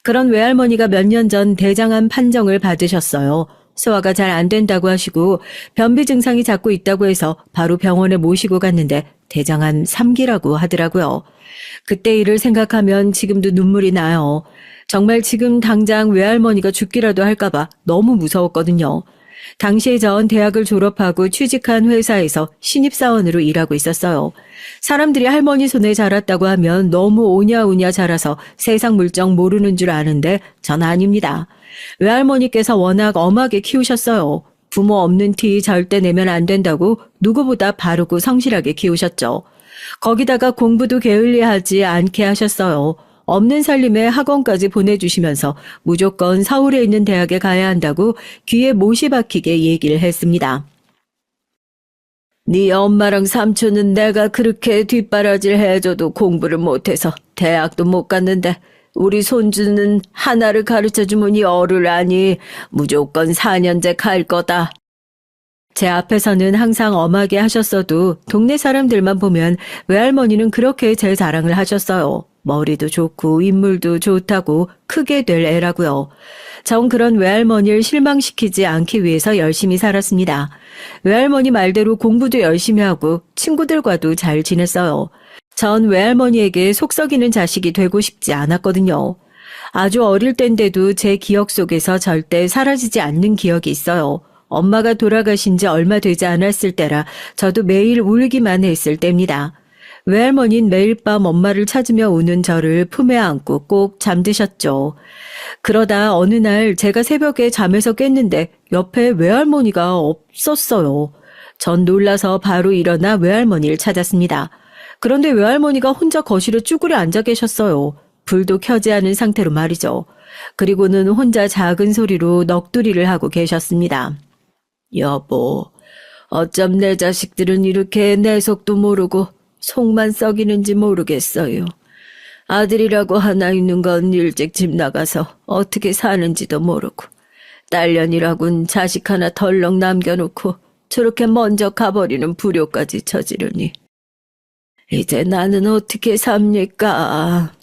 그런 외할머니가 몇 년 전 대장암 판정을 받으셨어요. 소화가 잘 안 된다고 하시고 변비 증상이 자꾸 있다고 해서 바로 병원에 모시고 갔는데 대장암 3기라고 하더라고요. 그때 일을 생각하면 지금도 눈물이 나요. 정말 지금 당장 외할머니가 죽기라도 할까봐 너무 무서웠거든요. 당시에 전 대학을 졸업하고 취직한 회사에서 신입사원으로 일하고 있었어요. 사람들이 할머니 손에 자랐다고 하면 너무 오냐오냐 자라서 세상 물정 모르는 줄 아는데 전 아닙니다. 외할머니께서 워낙 엄하게 키우셨어요. 부모 없는 티 절대 내면 안 된다고 누구보다 바르고 성실하게 키우셨죠. 거기다가 공부도 게을리하지 않게 하셨어요. 없는 살림에 학원까지 보내주시면서 무조건 서울에 있는 대학에 가야 한다고 귀에 못이 박히게 얘기를 했습니다. 네 엄마랑 삼촌은 내가 그렇게 뒷바라지를 해줘도 공부를 못해서 대학도 못 갔는데 우리 손주는 하나를 가르쳐주면 열을 아니 무조건 4년제 갈 거다. 제 앞에서는 항상 엄하게 하셨어도 동네 사람들만 보면 외할머니는 그렇게 제 자랑을 하셨어요. 머리도 좋고 인물도 좋다고 크게 될 애라고요. 전 그런 외할머니를 실망시키지 않기 위해서 열심히 살았습니다. 외할머니 말대로 공부도 열심히 하고 친구들과도 잘 지냈어요. 전 외할머니에게 속썩이는 자식이 되고 싶지 않았거든요. 아주 어릴 땐데도 제 기억 속에서 절대 사라지지 않는 기억이 있어요. 엄마가 돌아가신 지 얼마 되지 않았을 때라 저도 매일 울기만 했을 때입니다. 외할머니는 매일 밤 엄마를 찾으며 우는 저를 품에 안고 꼭 잠드셨죠. 그러다 어느 날 제가 새벽에 잠에서 깼는데 옆에 외할머니가 없었어요. 전 놀라서 바로 일어나 외할머니를 찾았습니다. 그런데 외할머니가 혼자 거실에 쭈그려 앉아 계셨어요. 불도 켜지 않은 상태로 말이죠. 그리고는 혼자 작은 소리로 넋두리를 하고 계셨습니다. 여보, 어쩜 내 자식들은 이렇게 내 속도 모르고 속만 썩이는지 모르겠어요. 아들이라고 하나 있는 건 일찍 집 나가서 어떻게 사는지도 모르고 딸년이라곤 자식 하나 덜렁 남겨놓고 저렇게 먼저 가버리는 불효까지 저지르니 이제 나는 어떻게 삽니까?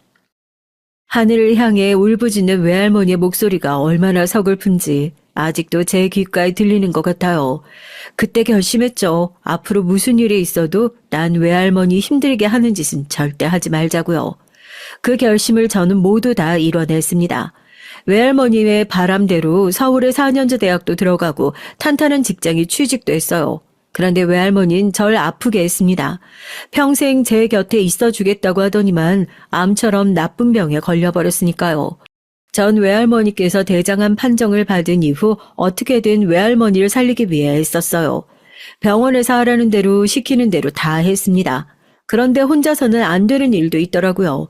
하늘을 향해 울부짖는 외할머니의 목소리가 얼마나 서글픈지 아직도 제 귓가에 들리는 것 같아요. 그때 결심했죠. 앞으로 무슨 일이 있어도 난 외할머니 힘들게 하는 짓은 절대 하지 말자고요. 그 결심을 저는 모두 다 이뤄냈습니다. 외할머니의 바람대로 서울의 4년제 대학도 들어가고 탄탄한 직장에 취직도 했어요. 그런데 외할머니는 절 아프게 했습니다. 평생 제 곁에 있어주겠다고 하더니만 암처럼 나쁜 병에 걸려버렸으니까요. 전 외할머니께서 대장암 판정을 받은 이후 어떻게든 외할머니를 살리기 위해 애썼어요. 병원에서 하라는 대로 시키는 대로 다 했습니다. 그런데 혼자서는 안 되는 일도 있더라고요.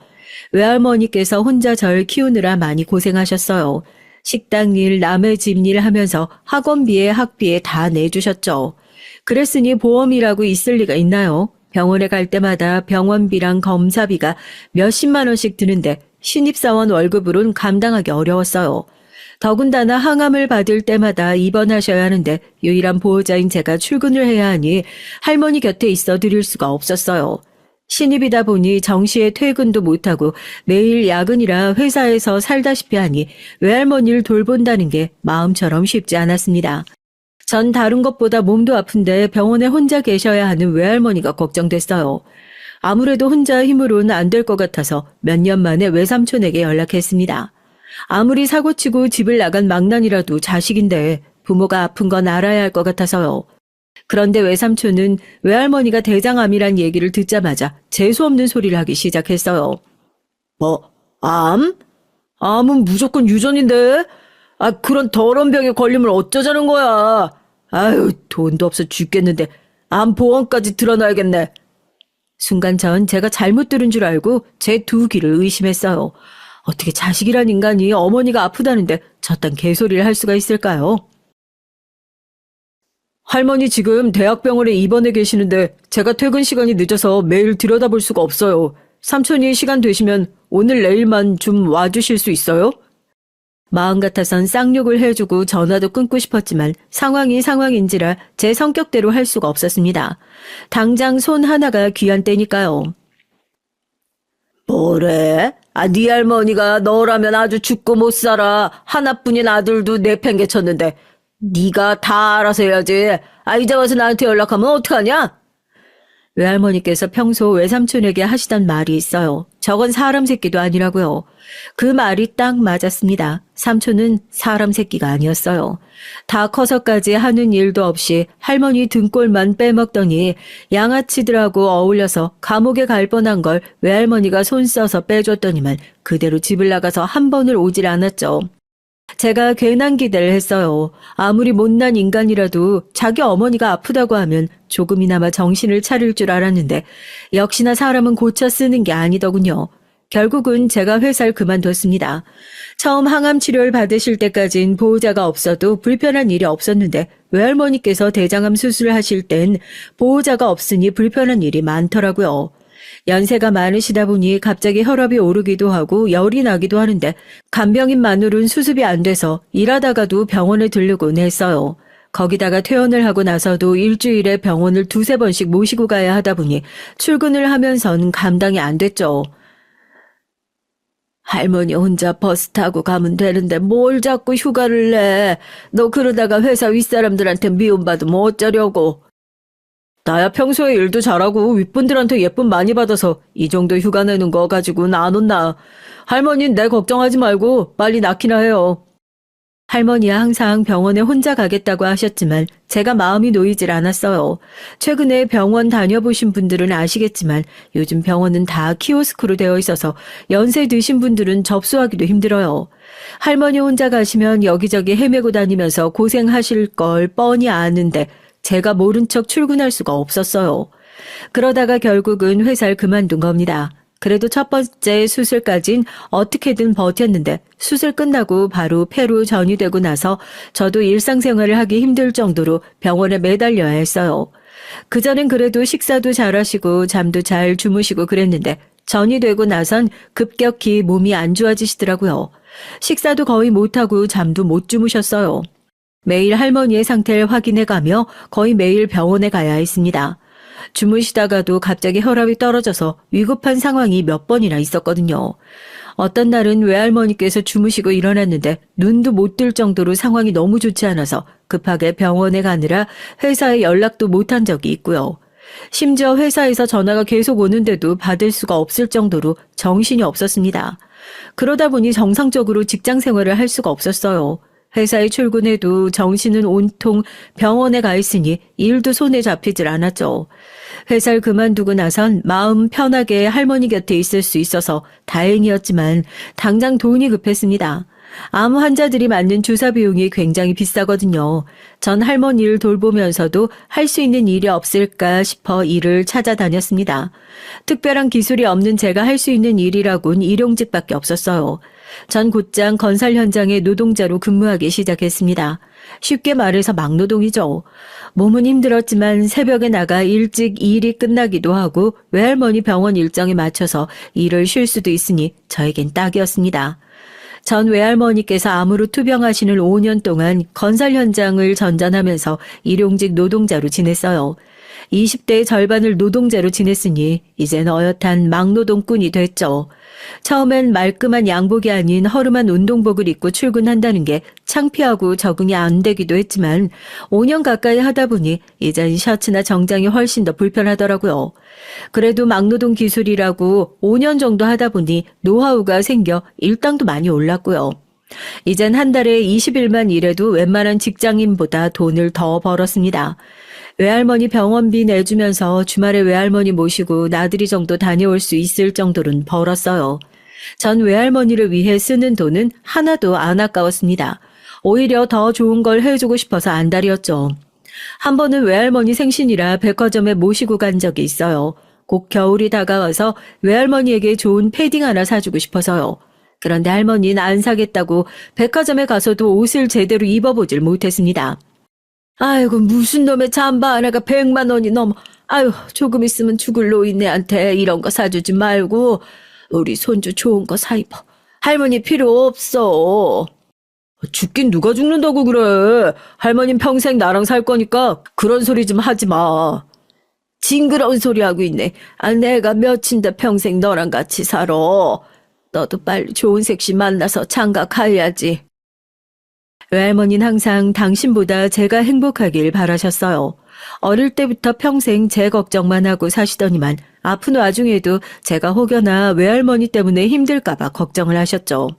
외할머니께서 혼자 절 키우느라 많이 고생하셨어요. 식당 일, 남의 집 일 하면서 학원비에 학비에 다 내주셨죠. 그랬으니 보험이라고 있을 리가 있나요? 병원에 갈 때마다 병원비랑 검사비가 몇십만 원씩 드는데 신입사원 월급으론 감당하기 어려웠어요. 더군다나 항암을 받을 때마다 입원하셔야 하는데 유일한 보호자인 제가 출근을 해야 하니 할머니 곁에 있어 드릴 수가 없었어요. 신입이다 보니 정시에 퇴근도 못하고 매일 야근이라 회사에서 살다시피 하니 외할머니를 돌본다는 게 마음처럼 쉽지 않았습니다. 전 다른 것보다 몸도 아픈데 병원에 혼자 계셔야 하는 외할머니가 걱정됐어요. 아무래도 혼자 힘으로는 안 될 것 같아서 몇 년 만에 외삼촌에게 연락했습니다. 아무리 사고치고 집을 나간 망난이라도 자식인데 부모가 아픈 건 알아야 할 것 같아서요. 그런데 외삼촌은 외할머니가 대장암이란 얘기를 듣자마자 재수없는 소리를 하기 시작했어요. 뭐, 암? 암은 무조건 유전인데? 그런 더러운 병에 걸리면 어쩌자는 거야? 아유, 돈도 없어 죽겠는데 암 보험까지 들어놔야겠네. 순간 전 제가 잘못 들은 줄 알고 제 두 귀를 의심했어요. 어떻게 자식이란 인간이 어머니가 아프다는데 저딴 개소리를 할 수가 있을까요? 할머니 지금 대학병원에 입원해 계시는데 제가 퇴근 시간이 늦어서 매일 들여다볼 수가 없어요. 삼촌이 시간 되시면 오늘 내일만 좀 와주실 수 있어요? 마음 같아선 쌍욕을 해주고 전화도 끊고 싶었지만 상황이 상황인지라 제 성격대로 할 수가 없었습니다. 당장 손 하나가 귀한 때니까요. 뭐래? 네 할머니가 너라면 아주 죽고 못 살아. 하나뿐인 아들도 내팽개쳤는데 네가 다 알아서 해야지. 이제 와서 나한테 연락하면 어떡하냐? 외할머니께서 평소 외삼촌에게 하시던 말이 있어요. 저건 사람 새끼도 아니라고요. 그 말이 딱 맞았습니다. 삼촌은 사람 새끼가 아니었어요. 다 커서까지 하는 일도 없이 할머니 등골만 빼먹더니 양아치들하고 어울려서 감옥에 갈 뻔한 걸 외할머니가 손 써서 빼줬더니만 그대로 집을 나가서 한 번을 오질 않았죠. 제가 괜한 기대를 했어요. 아무리 못난 인간이라도 자기 어머니가 아프다고 하면 조금이나마 정신을 차릴 줄 알았는데 역시나 사람은 고쳐 쓰는 게 아니더군요. 결국은 제가 회사를 그만뒀습니다. 처음 항암 치료를 받으실 때까진 보호자가 없어도 불편한 일이 없었는데 외할머니께서 대장암 수술을 하실 땐 보호자가 없으니 불편한 일이 많더라고요. 연세가 많으시다 보니 갑자기 혈압이 오르기도 하고 열이 나기도 하는데 간병인 마누른 수습이 안 돼서 일하다가도 병원에 들르곤 했어요. 거기다가 퇴원을 하고 나서도 일주일에 병원을 두세 번씩 모시고 가야 하다 보니 출근을 하면선 감당이 안 됐죠. 할머니 혼자 버스 타고 가면 되는데 뭘 자꾸 휴가를 내. 너 그러다가 회사 윗사람들한테 미움받으면 어쩌려고. 나야 평소에 일도 잘하고 윗분들한테 예쁨 많이 받아서 이 정도 휴가 내는 거 가지고는 안 혼나. 할머니는 내 걱정하지 말고 빨리 낳기나 해요. 할머니야 항상 병원에 혼자 가겠다고 하셨지만 제가 마음이 놓이질 않았어요. 최근에 병원 다녀보신 분들은 아시겠지만 요즘 병원은 다 키오스크로 되어 있어서 연세 드신 분들은 접수하기도 힘들어요. 할머니 혼자 가시면 여기저기 헤매고 다니면서 고생하실 걸 뻔히 아는데 제가 모른 척 출근할 수가 없었어요. 그러다가 결국은 회사를 그만둔 겁니다. 그래도 첫 번째 수술까진 어떻게든 버텼는데 수술 끝나고 바로 폐로 전이되고 나서 저도 일상생활을 하기 힘들 정도로 병원에 매달려야 했어요. 그전엔 그래도 식사도 잘하시고 잠도 잘 주무시고 그랬는데 전이되고 나선 급격히 몸이 안 좋아지시더라고요. 식사도 거의 못하고 잠도 못 주무셨어요. 매일 할머니의 상태를 확인해가며 거의 매일 병원에 가야 했습니다. 주무시다가도 갑자기 혈압이 떨어져서 위급한 상황이 몇 번이나 있었거든요. 어떤 날은 외할머니께서 주무시고 일어났는데 눈도 못 뜰 정도로 상황이 너무 좋지 않아서 급하게 병원에 가느라 회사에 연락도 못한 적이 있고요. 심지어 회사에서 전화가 계속 오는데도 받을 수가 없을 정도로 정신이 없었습니다. 그러다 보니 정상적으로 직장 생활을 할 수가 없었어요. 회사에 출근해도 정신은 온통 병원에 가 있으니 일도 손에 잡히질 않았죠. 회사를 그만두고 나선 마음 편하게 할머니 곁에 있을 수 있어서 다행이었지만 당장 돈이 급했습니다. 암 환자들이 맞는 주사 비용이 굉장히 비싸거든요. 전 할머니를 돌보면서도 할 수 있는 일이 없을까 싶어 일을 찾아다녔습니다. 특별한 기술이 없는 제가 할 수 있는 일이라곤 일용직밖에 없었어요. 전 곧장 건설 현장의 노동자로 근무하기 시작했습니다. 쉽게 말해서 막노동이죠. 몸은 힘들었지만 새벽에 나가 일찍 일이 끝나기도 하고 외할머니 병원 일정에 맞춰서 일을 쉴 수도 있으니 저에겐 딱이었습니다. 전 외할머니께서 암으로 투병하시는 5년 동안 건설 현장을 전전하면서 일용직 노동자로 지냈어요. 20대의 절반을 노동자로 지냈으니 이젠 어엿한 막노동꾼이 됐죠. 처음엔 말끔한 양복이 아닌 허름한 운동복을 입고 출근한다는 게 창피하고 적응이 안 되기도 했지만 5년 가까이 하다 보니 이젠 셔츠나 정장이 훨씬 더 불편하더라고요. 그래도 막노동 기술이라고 5년 정도 하다 보니 노하우가 생겨 일당도 많이 올랐고요. 이젠 한 달에 20일만 일해도 웬만한 직장인보다 돈을 더 벌었습니다. 외할머니 병원비 내주면서 주말에 외할머니 모시고 나들이 정도 다녀올 수 있을 정도는 벌었어요. 전 외할머니를 위해 쓰는 돈은 하나도 안 아까웠습니다. 오히려 더 좋은 걸 해주고 싶어서 안달이었죠. 한 번은 외할머니 생신이라 백화점에 모시고 간 적이 있어요. 곧 겨울이 다가와서 외할머니에게 좋은 패딩 하나 사주고 싶어서요. 그런데 할머니는 안 사겠다고 백화점에 가서도 옷을 제대로 입어보질 못했습니다. 아이고 무슨 놈의 잠바 하나가 100만 원이 넘어. 아유 조금 있으면 죽을 노인네한테 이런 거 사주지 말고 우리 손주 좋은 거 사 입어. 할머니 필요 없어. 죽긴 누가 죽는다고 그래. 할머님 평생 나랑 살 거니까 그런 소리 좀 하지 마. 징그러운 소리 하고 있네. 아 내가 몇인데 평생 너랑 같이 살아. 너도 빨리 좋은 색시 만나서 장가 가야지. 외할머니는 항상 당신보다 제가 행복하길 바라셨어요. 어릴 때부터 평생 제 걱정만 하고 사시더니만 아픈 와중에도 제가 혹여나 외할머니 때문에 힘들까봐 걱정을 하셨죠.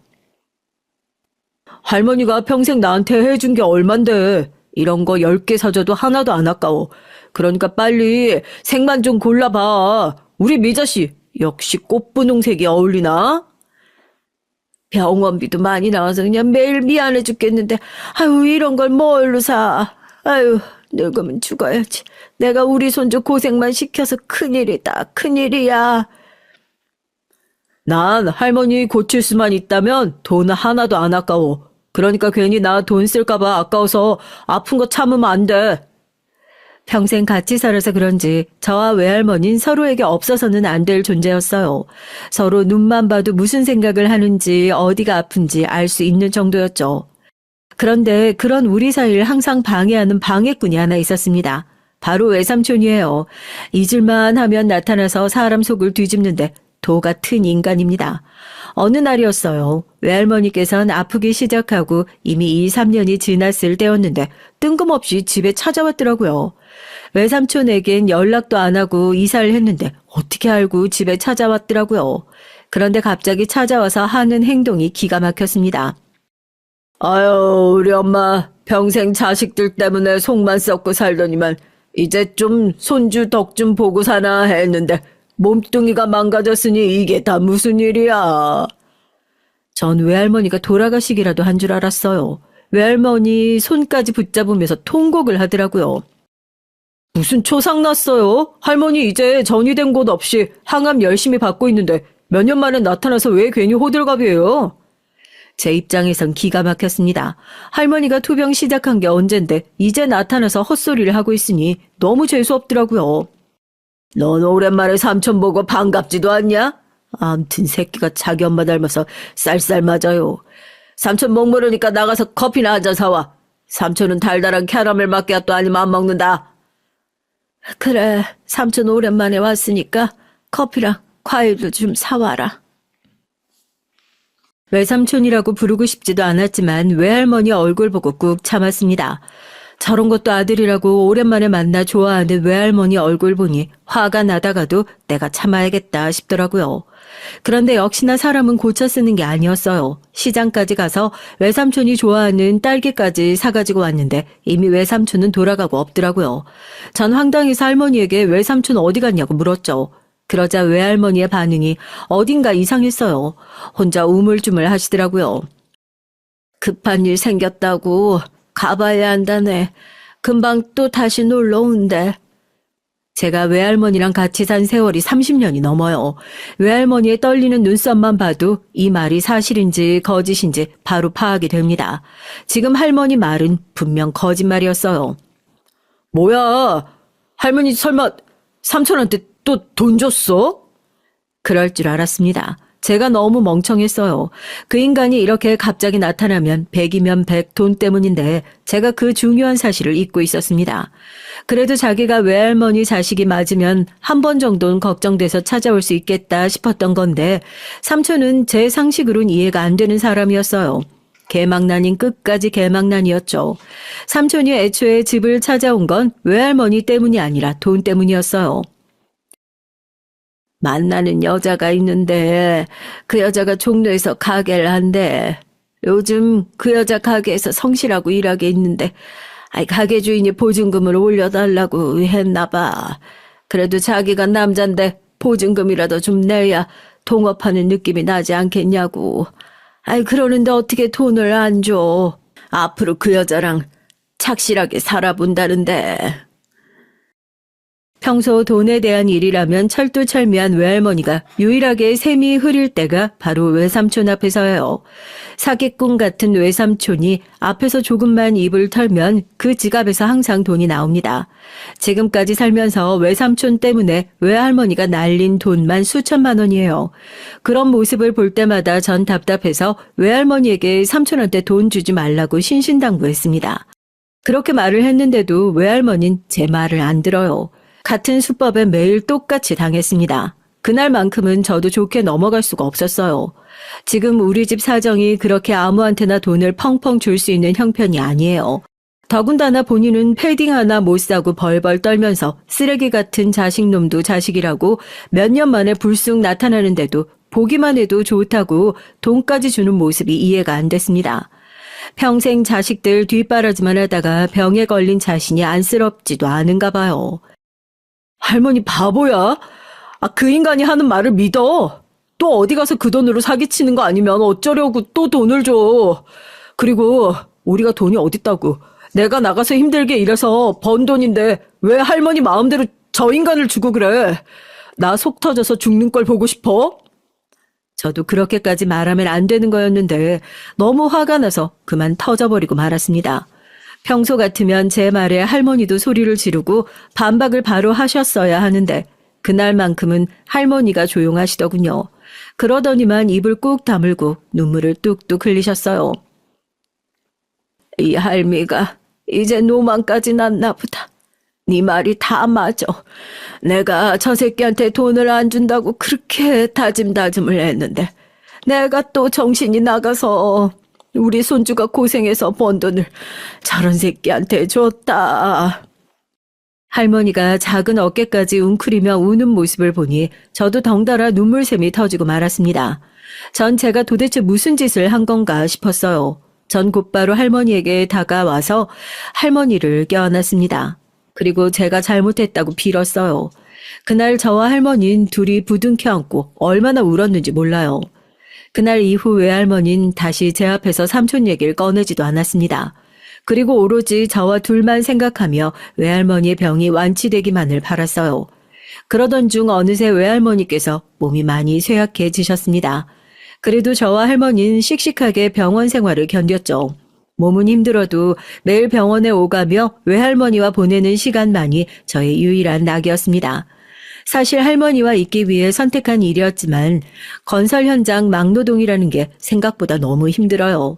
할머니가 평생 나한테 해준 게 얼만데 이런 거 10개 사줘도 하나도 안 아까워. 그러니까 빨리 색만 좀 골라봐. 우리 미자씨 역시 꽃분홍색이 어울리나? 병원비도 많이 나와서 그냥 매일 미안해 죽겠는데 아유 이런 걸 뭘로 사. 아유 늙으면 죽어야지. 내가 우리 손주 고생만 시켜서 큰일이다. 큰일이야. 난 할머니 고칠 수만 있다면 돈 하나도 안 아까워. 그러니까 괜히 나 돈 쓸까 봐 아까워서 아픈 거 참으면 안 돼. 평생 같이 살아서 그런지 저와 외할머니는 서로에게 없어서는 안 될 존재였어요. 서로 눈만 봐도 무슨 생각을 하는지 어디가 아픈지 알 수 있는 정도였죠. 그런데 그런 우리 사이를 항상 방해하는 방해꾼이 하나 있었습니다. 바로 외삼촌이에요. 잊을만 하면 나타나서 사람 속을 뒤집는데 도 같은 인간입니다. 어느 날이었어요. 외할머니께서는 아프기 시작하고 이미 2, 3년이 지났을 때였는데 뜬금없이 집에 찾아왔더라고요. 외삼촌에겐 연락도 안 하고 이사를 했는데 어떻게 알고 집에 찾아왔더라고요. 그런데 갑자기 찾아와서 하는 행동이 기가 막혔습니다. 아유, 우리 엄마 평생 자식들 때문에 속만 썩고 살더니만 이제 좀 손주 덕 좀 보고 사나 했는데 몸뚱이가 망가졌으니 이게 다 무슨 일이야. 전 외할머니가 돌아가시기라도 한 줄 알았어요. 외할머니 손까지 붙잡으면서 통곡을 하더라고요. 무슨 초상 났어요? 할머니 이제 전이된 곳 없이 항암 열심히 받고 있는데 몇 년 만에 나타나서 왜 괜히 호들갑이에요? 제 입장에선 기가 막혔습니다. 할머니가 투병 시작한 게 언젠데 이제 나타나서 헛소리를 하고 있으니 너무 재수없더라고요. 넌 오랜만에 삼촌 보고 반갑지도 않냐? 암튼 새끼가 자기 엄마 닮아서 쌀쌀 맞아요. 삼촌 목마르니까 나가서 커피나 한잔 사와. 삼촌은 달달한 캐러멜 마키아또 아니면 안 먹는다. 그래, 삼촌 오랜만에 왔으니까 커피랑 과일도 좀 사와라. 외삼촌이라고 부르고 싶지도 않았지만 외할머니 얼굴 보고 꾹 참았습니다. 저런 것도 아들이라고 오랜만에 만나 좋아하는 외할머니 얼굴 보니 화가 나다가도 내가 참아야겠다 싶더라고요. 그런데 역시나 사람은 고쳐 쓰는 게 아니었어요. 시장까지 가서 외삼촌이 좋아하는 딸기까지 사가지고 왔는데 이미 외삼촌은 돌아가고 없더라고요. 전 황당해서 할머니에게 외삼촌 어디 갔냐고 물었죠. 그러자 외할머니의 반응이 어딘가 이상했어요. 혼자 우물쭈물 하시더라고요. 급한 일 생겼다고 가봐야 한다네. 금방 또 다시 놀러 온대. 제가 외할머니랑 같이 산 세월이 30년이 넘어요. 외할머니의 떨리는 눈썹만 봐도 이 말이 사실인지 거짓인지 바로 파악이 됩니다. 지금 할머니 말은 분명 거짓말이었어요. 뭐야? 할머니 설마 삼촌한테 또 돈 줬어? 그럴 줄 알았습니다. 제가 너무 멍청했어요. 그 인간이 이렇게 갑자기 나타나면 100이면 100 돈 때문인데 제가 그 중요한 사실을 잊고 있었습니다. 그래도 자기가 외할머니 자식이 맞으면 한 번 정도는 걱정돼서 찾아올 수 있겠다 싶었던 건데 삼촌은 제 상식으론 이해가 안 되는 사람이었어요. 개망난인 끝까지 개망난이었죠. 삼촌이 애초에 집을 찾아온 건 외할머니 때문이 아니라 돈 때문이었어요. 만나는 여자가 있는데 그 여자가 종로에서 가게를 한대. 요즘 그 여자 가게에서 성실하고 일하게 있는데 가게 주인이 보증금을 올려달라고 했나 봐. 그래도 자기가 남잔데 보증금이라도 좀 내야 동업하는 느낌이 나지 않겠냐고. 그러는데 어떻게 돈을 안 줘. 앞으로 그 여자랑 착실하게 살아본다는데. 평소 돈에 대한 일이라면 철두철미한 외할머니가 유일하게 샘이 흐릴 때가 바로 외삼촌 앞에서예요. 사기꾼 같은 외삼촌이 앞에서 조금만 입을 털면 그 지갑에서 항상 돈이 나옵니다. 지금까지 살면서 외삼촌 때문에 외할머니가 날린 돈만 수천만 원이에요. 그런 모습을 볼 때마다 전 답답해서 외할머니에게 삼촌한테 돈 주지 말라고 신신당부했습니다. 그렇게 말을 했는데도 외할머니는 제 말을 안 들어요. 같은 수법에 매일 똑같이 당했습니다. 그날만큼은 저도 좋게 넘어갈 수가 없었어요. 지금 우리 집 사정이 그렇게 아무한테나 돈을 펑펑 줄 수 있는 형편이 아니에요. 더군다나 본인은 패딩 하나 못 사고 벌벌 떨면서 쓰레기 같은 자식놈도 자식이라고 몇 년 만에 불쑥 나타나는데도 보기만 해도 좋다고 돈까지 주는 모습이 이해가 안 됐습니다. 평생 자식들 뒷바라지만 하다가 병에 걸린 자신이 안쓰럽지도 않은가 봐요. 할머니 바보야? 그 인간이 하는 말을 믿어. 또 어디 가서 그 돈으로 사기치는 거 아니면 어쩌려고 또 돈을 줘. 그리고 우리가 돈이 어딨다고. 내가 나가서 힘들게 일해서 번 돈인데 왜 할머니 마음대로 저 인간을 주고 그래. 나 속 터져서 죽는 걸 보고 싶어? 저도 그렇게까지 말하면 안 되는 거였는데 너무 화가 나서 그만 터져버리고 말았습니다. 평소 같으면 제 말에 할머니도 소리를 지르고 반박을 바로 하셨어야 하는데 그날만큼은 할머니가 조용하시더군요. 그러더니만 입을 꾹 다물고 눈물을 뚝뚝 흘리셨어요. 이 할미가 이제 노망까지 났나 보다. 네 말이 다 맞아. 내가 저 새끼한테 돈을 안 준다고 그렇게 다짐다짐을 했는데 내가 또 정신이 나가서 우리 손주가 고생해서 번 돈을 저런 새끼한테 줬다. 할머니가 작은 어깨까지 웅크리며 우는 모습을 보니 저도 덩달아 눈물샘이 터지고 말았습니다. 전 제가 도대체 무슨 짓을 한 건가 싶었어요. 전 곧바로 할머니에게 다가와서 할머니를 껴안았습니다. 그리고 제가 잘못했다고 빌었어요. 그날 저와 할머니는 둘이 부둥켜 안고 얼마나 울었는지 몰라요. 그날 이후 외할머니는 다시 제 앞에서 삼촌 얘기를 꺼내지도 않았습니다. 그리고 오로지 저와 둘만 생각하며 외할머니의 병이 완치되기만을 바랐어요. 그러던 중 어느새 외할머니께서 몸이 많이 쇠약해지셨습니다. 그래도 저와 할머니는 씩씩하게 병원 생활을 견뎠죠. 몸은 힘들어도 매일 병원에 오가며 외할머니와 보내는 시간만이 저의 유일한 낙이었습니다. 사실 할머니와 있기 위해 선택한 일이었지만 건설 현장 막노동이라는 게 생각보다 너무 힘들어요.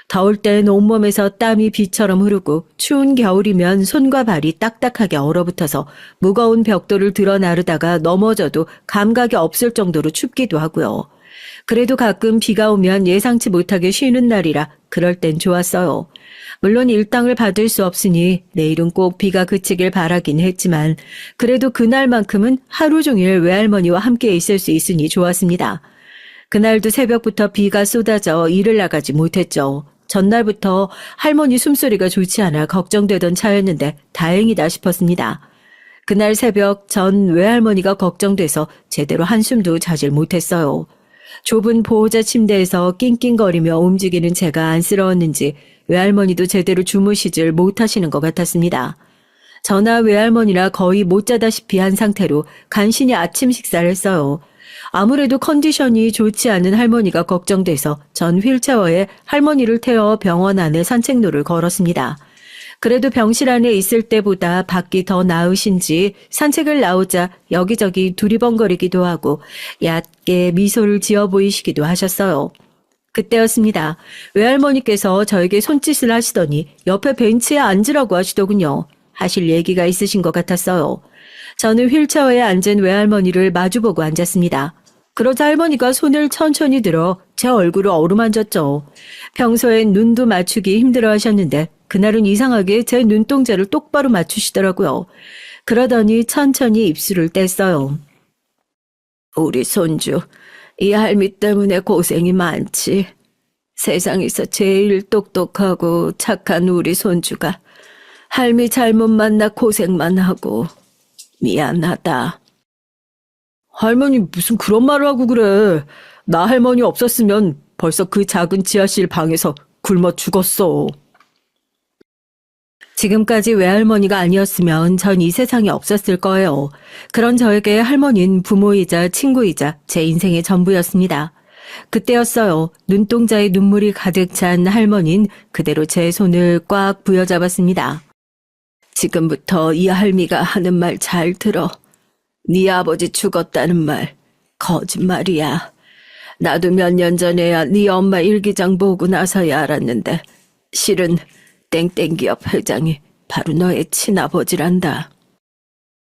더울 땐 온몸에서 땀이 비처럼 흐르고 추운 겨울이면 손과 발이 딱딱하게 얼어붙어서 무거운 벽돌을 들어 나르다가 넘어져도 감각이 없을 정도로 춥기도 하고요. 그래도 가끔 비가 오면 예상치 못하게 쉬는 날이라 그럴 땐 좋았어요. 물론 일당을 받을 수 없으니 내일은 꼭 비가 그치길 바라긴 했지만 그래도 그날만큼은 하루 종일 외할머니와 함께 있을 수 있으니 좋았습니다. 그날도 새벽부터 비가 쏟아져 일을 나가지 못했죠. 전날부터 할머니 숨소리가 좋지 않아 걱정되던 차였는데 다행이다 싶었습니다. 그날 새벽 전 외할머니가 걱정돼서 제대로 한숨도 자질 못했어요. 좁은 보호자 침대에서 낑낑거리며 움직이는 제가 안쓰러웠는지 외할머니도 제대로 주무시질 못하시는 것 같았습니다. 저나 외할머니라 거의 못 자다시피 한 상태로 간신히 아침 식사를 했어요. 아무래도 컨디션이 좋지 않은 할머니가 걱정돼서 전 휠체어에 할머니를 태워 병원 안에 산책로를 걸었습니다. 그래도 병실 안에 있을 때보다 밖이 더 나으신지 산책을 나오자 여기저기 두리번거리기도 하고 얕게 미소를 지어 보이시기도 하셨어요. 그때였습니다. 외할머니께서 저에게 손짓을 하시더니 옆에 벤치에 앉으라고 하시더군요. 하실 얘기가 있으신 것 같았어요. 저는 휠체어에 앉은 외할머니를 마주보고 앉았습니다. 그러자 할머니가 손을 천천히 들어 제 얼굴을 어루만졌죠. 평소엔 눈도 맞추기 힘들어 하셨는데 그날은 이상하게 제 눈동자를 똑바로 맞추시더라고요. 그러더니 천천히 입술을 뗐어요. 우리 손주, 이 할미 때문에 고생이 많지. 세상에서 제일 똑똑하고 착한 우리 손주가 할미 잘못 만나 고생만 하고 미안하다. 할머니 무슨 그런 말을 하고 그래. 나 할머니 없었으면 벌써 그 작은 지하실 방에서 굶어 죽었어. 지금까지 외할머니가 아니었으면 전 이 세상에 없었을 거예요. 그런 저에게 할머니는 부모이자 친구이자 제 인생의 전부였습니다. 그때였어요. 눈동자에 눈물이 가득 찬 할머니는 그대로 제 손을 꽉 부여잡았습니다. 지금부터 이 할미가 하는 말 잘 들어. 네 아버지 죽었다는 말 거짓말이야. 나도 몇 년 전에야 네 엄마 일기장 보고 나서야 알았는데 실은 땡땡기업 회장이 바로 너의 친아버지란다.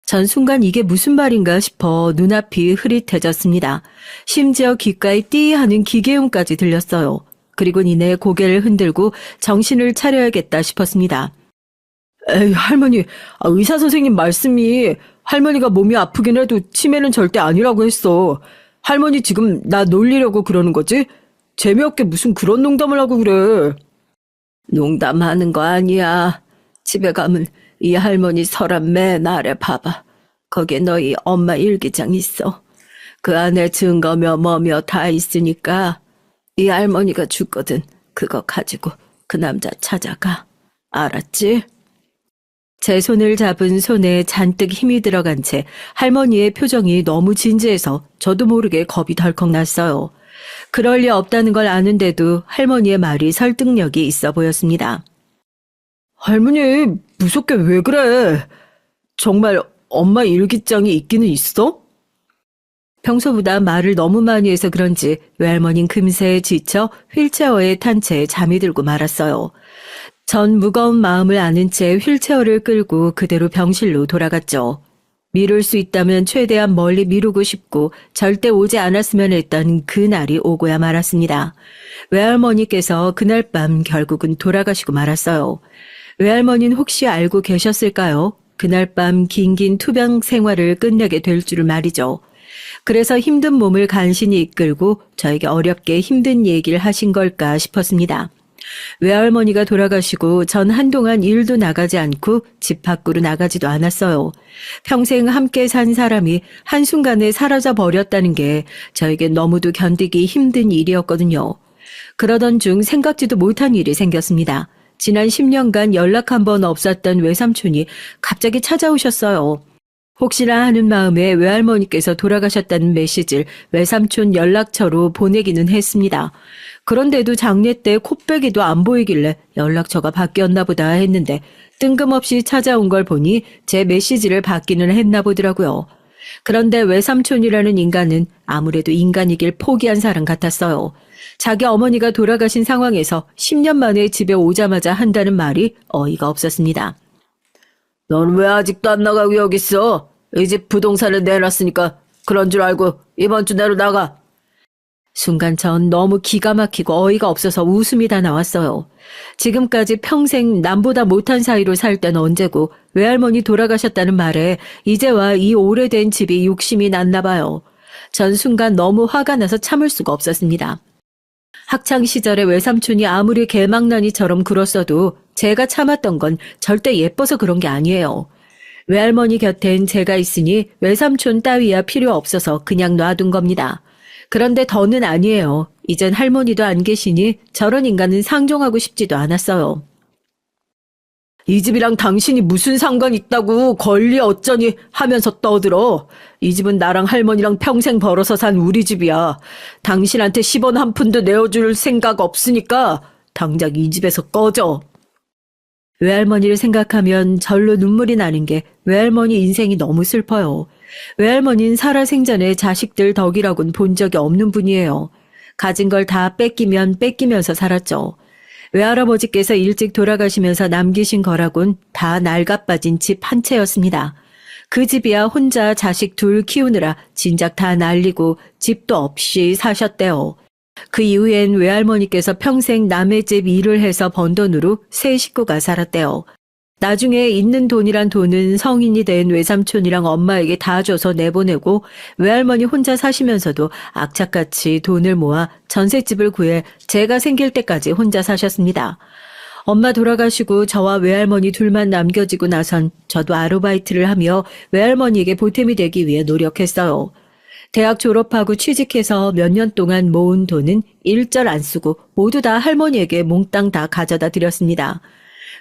전 순간 이게 무슨 말인가 싶어 눈앞이 흐릿해졌습니다. 심지어 귓가에 띠 하는 기계음까지 들렸어요. 그리고 이내 고개를 흔들고 정신을 차려야겠다 싶었습니다. 에이, 할머니, 의사 선생님 말씀이 할머니가 몸이 아프긴 해도 치매는 절대 아니라고 했어. 할머니 지금 나 놀리려고 그러는 거지? 재미없게 무슨 그런 농담을 하고 그래. 농담하는 거 아니야. 집에 가면 이 할머니 서랍 맨 아래 봐봐. 거기에 너희 엄마 일기장 있어. 그 안에 증거며 뭐며 다 있으니까 이 할머니가 죽거든. 그거 가지고 그 남자 찾아가. 알았지? 제 손을 잡은 손에 잔뜩 힘이 들어간 채 할머니의 표정이 너무 진지해서 저도 모르게 겁이 덜컥 났어요. 그럴 리 없다는 걸 아는데도 할머니의 말이 설득력이 있어 보였습니다. 할머니, 무섭게 왜 그래? 정말 엄마 일기장이 있기는 있어? 평소보다 말을 너무 많이 해서 그런지 외할머니는 금세 지쳐 휠체어에 탄 채 잠이 들고 말았어요. 전 무거운 마음을 아는 채 휠체어를 끌고 그대로 병실로 돌아갔죠. 미룰 수 있다면 최대한 멀리 미루고 싶고 절대 오지 않았으면 했던 그 날이 오고야 말았습니다. 외할머니께서 그날 밤 결국은 돌아가시고 말았어요. 외할머니는 혹시 알고 계셨을까요? 그날 밤 긴긴 투병 생활을 끝내게 될 줄을 말이죠. 그래서 힘든 몸을 간신히 이끌고 저에게 어렵게 힘든 얘기를 하신 걸까 싶었습니다. 외할머니가 돌아가시고 전 한동안 일도 나가지 않고 집 밖으로 나가지도 않았어요. 평생 함께 산 사람이 한순간에 사라져 버렸다는 게 저에게 너무도 견디기 힘든 일이었거든요. 그러던 중 생각지도 못한 일이 생겼습니다. 지난 10년간 연락 한 번 없었던 외삼촌이 갑자기 찾아오셨어요. 혹시나 하는 마음에 외할머니께서 돌아가셨다는 메시지를 외삼촌 연락처로 보내기는 했습니다. 그런데도 장례 때 코빼기도 안 보이길래 연락처가 바뀌었나 보다 했는데 뜬금없이 찾아온 걸 보니 제 메시지를 받기는 했나 보더라고요. 그런데 외삼촌이라는 인간은 아무래도 인간이길 포기한 사람 같았어요. 자기 어머니가 돌아가신 상황에서 10년 만에 집에 오자마자 한다는 말이 어이가 없었습니다. 넌 왜 아직도 안 나가고 여기 있어? 이 집 부동산을 내놨으니까 그런 줄 알고 이번 주 내로 나가. 순간 전 너무 기가 막히고 어이가 없어서 웃음이 다 나왔어요. 지금까지 평생 남보다 못한 사이로 살 때는 언제고 외할머니 돌아가셨다는 말에 이제와 이 오래된 집이 욕심이 났나 봐요. 전 순간 너무 화가 나서 참을 수가 없었습니다. 학창 시절에 외삼촌이 아무리 개망나니처럼 굴었어도 제가 참았던 건 절대 예뻐서 그런 게 아니에요. 외할머니 곁엔 제가 있으니 외삼촌 따위야 필요 없어서 그냥 놔둔 겁니다. 그런데 더는 아니에요. 이젠 할머니도 안 계시니 저런 인간은 상종하고 싶지도 않았어요. 이 집이랑 당신이 무슨 상관 있다고 권리 어쩌니 하면서 떠들어. 이 집은 나랑 할머니랑 평생 벌어서 산 우리 집이야. 당신한테 10원 한 푼도 내어줄 생각 없으니까 당장 이 집에서 꺼져. 외할머니를 생각하면 절로 눈물이 나는 게 외할머니 인생이 너무 슬퍼요. 외할머니는 살아생전에 자식들 덕이라곤 본 적이 없는 분이에요. 가진 걸 다 뺏기면 뺏기면서 살았죠. 외할아버지께서 일찍 돌아가시면서 남기신 거라곤 다 낡아빠진 집 한 채였습니다. 그 집이야 혼자 자식 둘 키우느라 진작 다 날리고 집도 없이 사셨대요. 그 이후엔 외할머니께서 평생 남의 집 일을 해서 번 돈으로 세 식구가 살았대요. 나중에 있는 돈이란 돈은 성인이 된 외삼촌이랑 엄마에게 다 줘서 내보내고 외할머니 혼자 사시면서도 악착같이 돈을 모아 전셋집을 구해 제가 생길 때까지 혼자 사셨습니다. 엄마 돌아가시고 저와 외할머니 둘만 남겨지고 나선 저도 아르바이트를 하며 외할머니에게 보탬이 되기 위해 노력했어요. 대학 졸업하고 취직해서 몇 년 동안 모은 돈은 일절 안 쓰고 모두 다 할머니에게 몽땅 다 가져다 드렸습니다.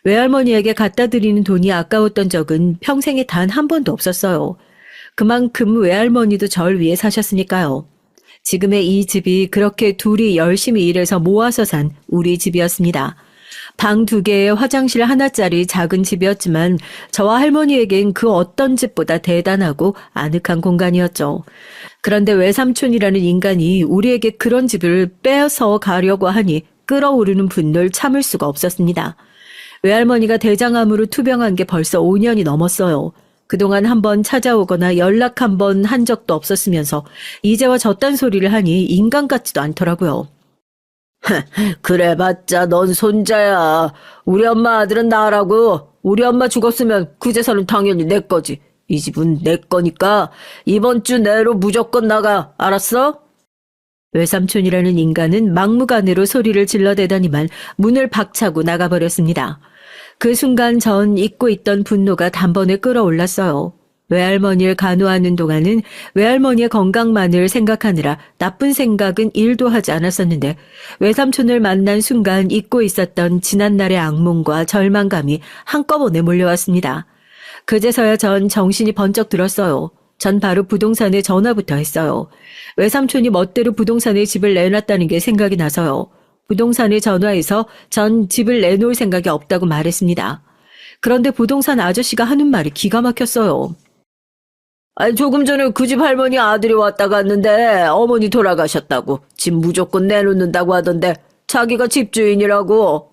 외할머니에게 갖다 드리는 돈이 아까웠던 적은 평생에 단 한 번도 없었어요. 그만큼 외할머니도 절 위해 사셨으니까요. 지금의 이 집이 그렇게 둘이 열심히 일해서 모아서 산 우리 집이었습니다. 방 2개에 화장실 하나짜리 작은 집이었지만 저와 할머니에겐 그 어떤 집보다 대단하고 아늑한 공간이었죠. 그런데 외삼촌이라는 인간이 우리에게 그런 집을 빼앗아 가려고 하니 끓어오르는 분노를 참을 수가 없었습니다. 외할머니가 대장암으로 투병한 게 벌써 5년이 넘었어요. 그동안 한번 찾아오거나 연락 한번 한 적도 없었으면서 이제와 저딴 소리를 하니 인간 같지도 않더라고요. 그래봤자 넌 손자야. 우리 엄마 아들은 나라고. 우리 엄마 죽었으면 그 재산은 당연히 내 거지. 이 집은 내 거니까 이번 주 내로 무조건 나가. 알았어? 외삼촌이라는 인간은 막무가내로 소리를 질러대더니만 문을 박차고 나가버렸습니다. 그 순간 전 잊고 있던 분노가 단번에 끌어올랐어요. 외할머니를 간호하는 동안은 외할머니의 건강만을 생각하느라 나쁜 생각은 1도 하지 않았었는데 외삼촌을 만난 순간 잊고 있었던 지난날의 악몽과 절망감이 한꺼번에 몰려왔습니다. 그제서야 전 정신이 번쩍 들었어요. 전 바로 부동산에 전화부터 했어요. 외삼촌이 멋대로 부동산에 집을 내놨다는 게 생각이 나서요. 부동산에 전화해서 전 집을 내놓을 생각이 없다고 말했습니다. 그런데 부동산 아저씨가 하는 말이 기가 막혔어요. 아니, 조금 전에 그 집 할머니 아들이 왔다 갔는데 어머니 돌아가셨다고 집 무조건 내놓는다고 하던데 자기가 집주인이라고.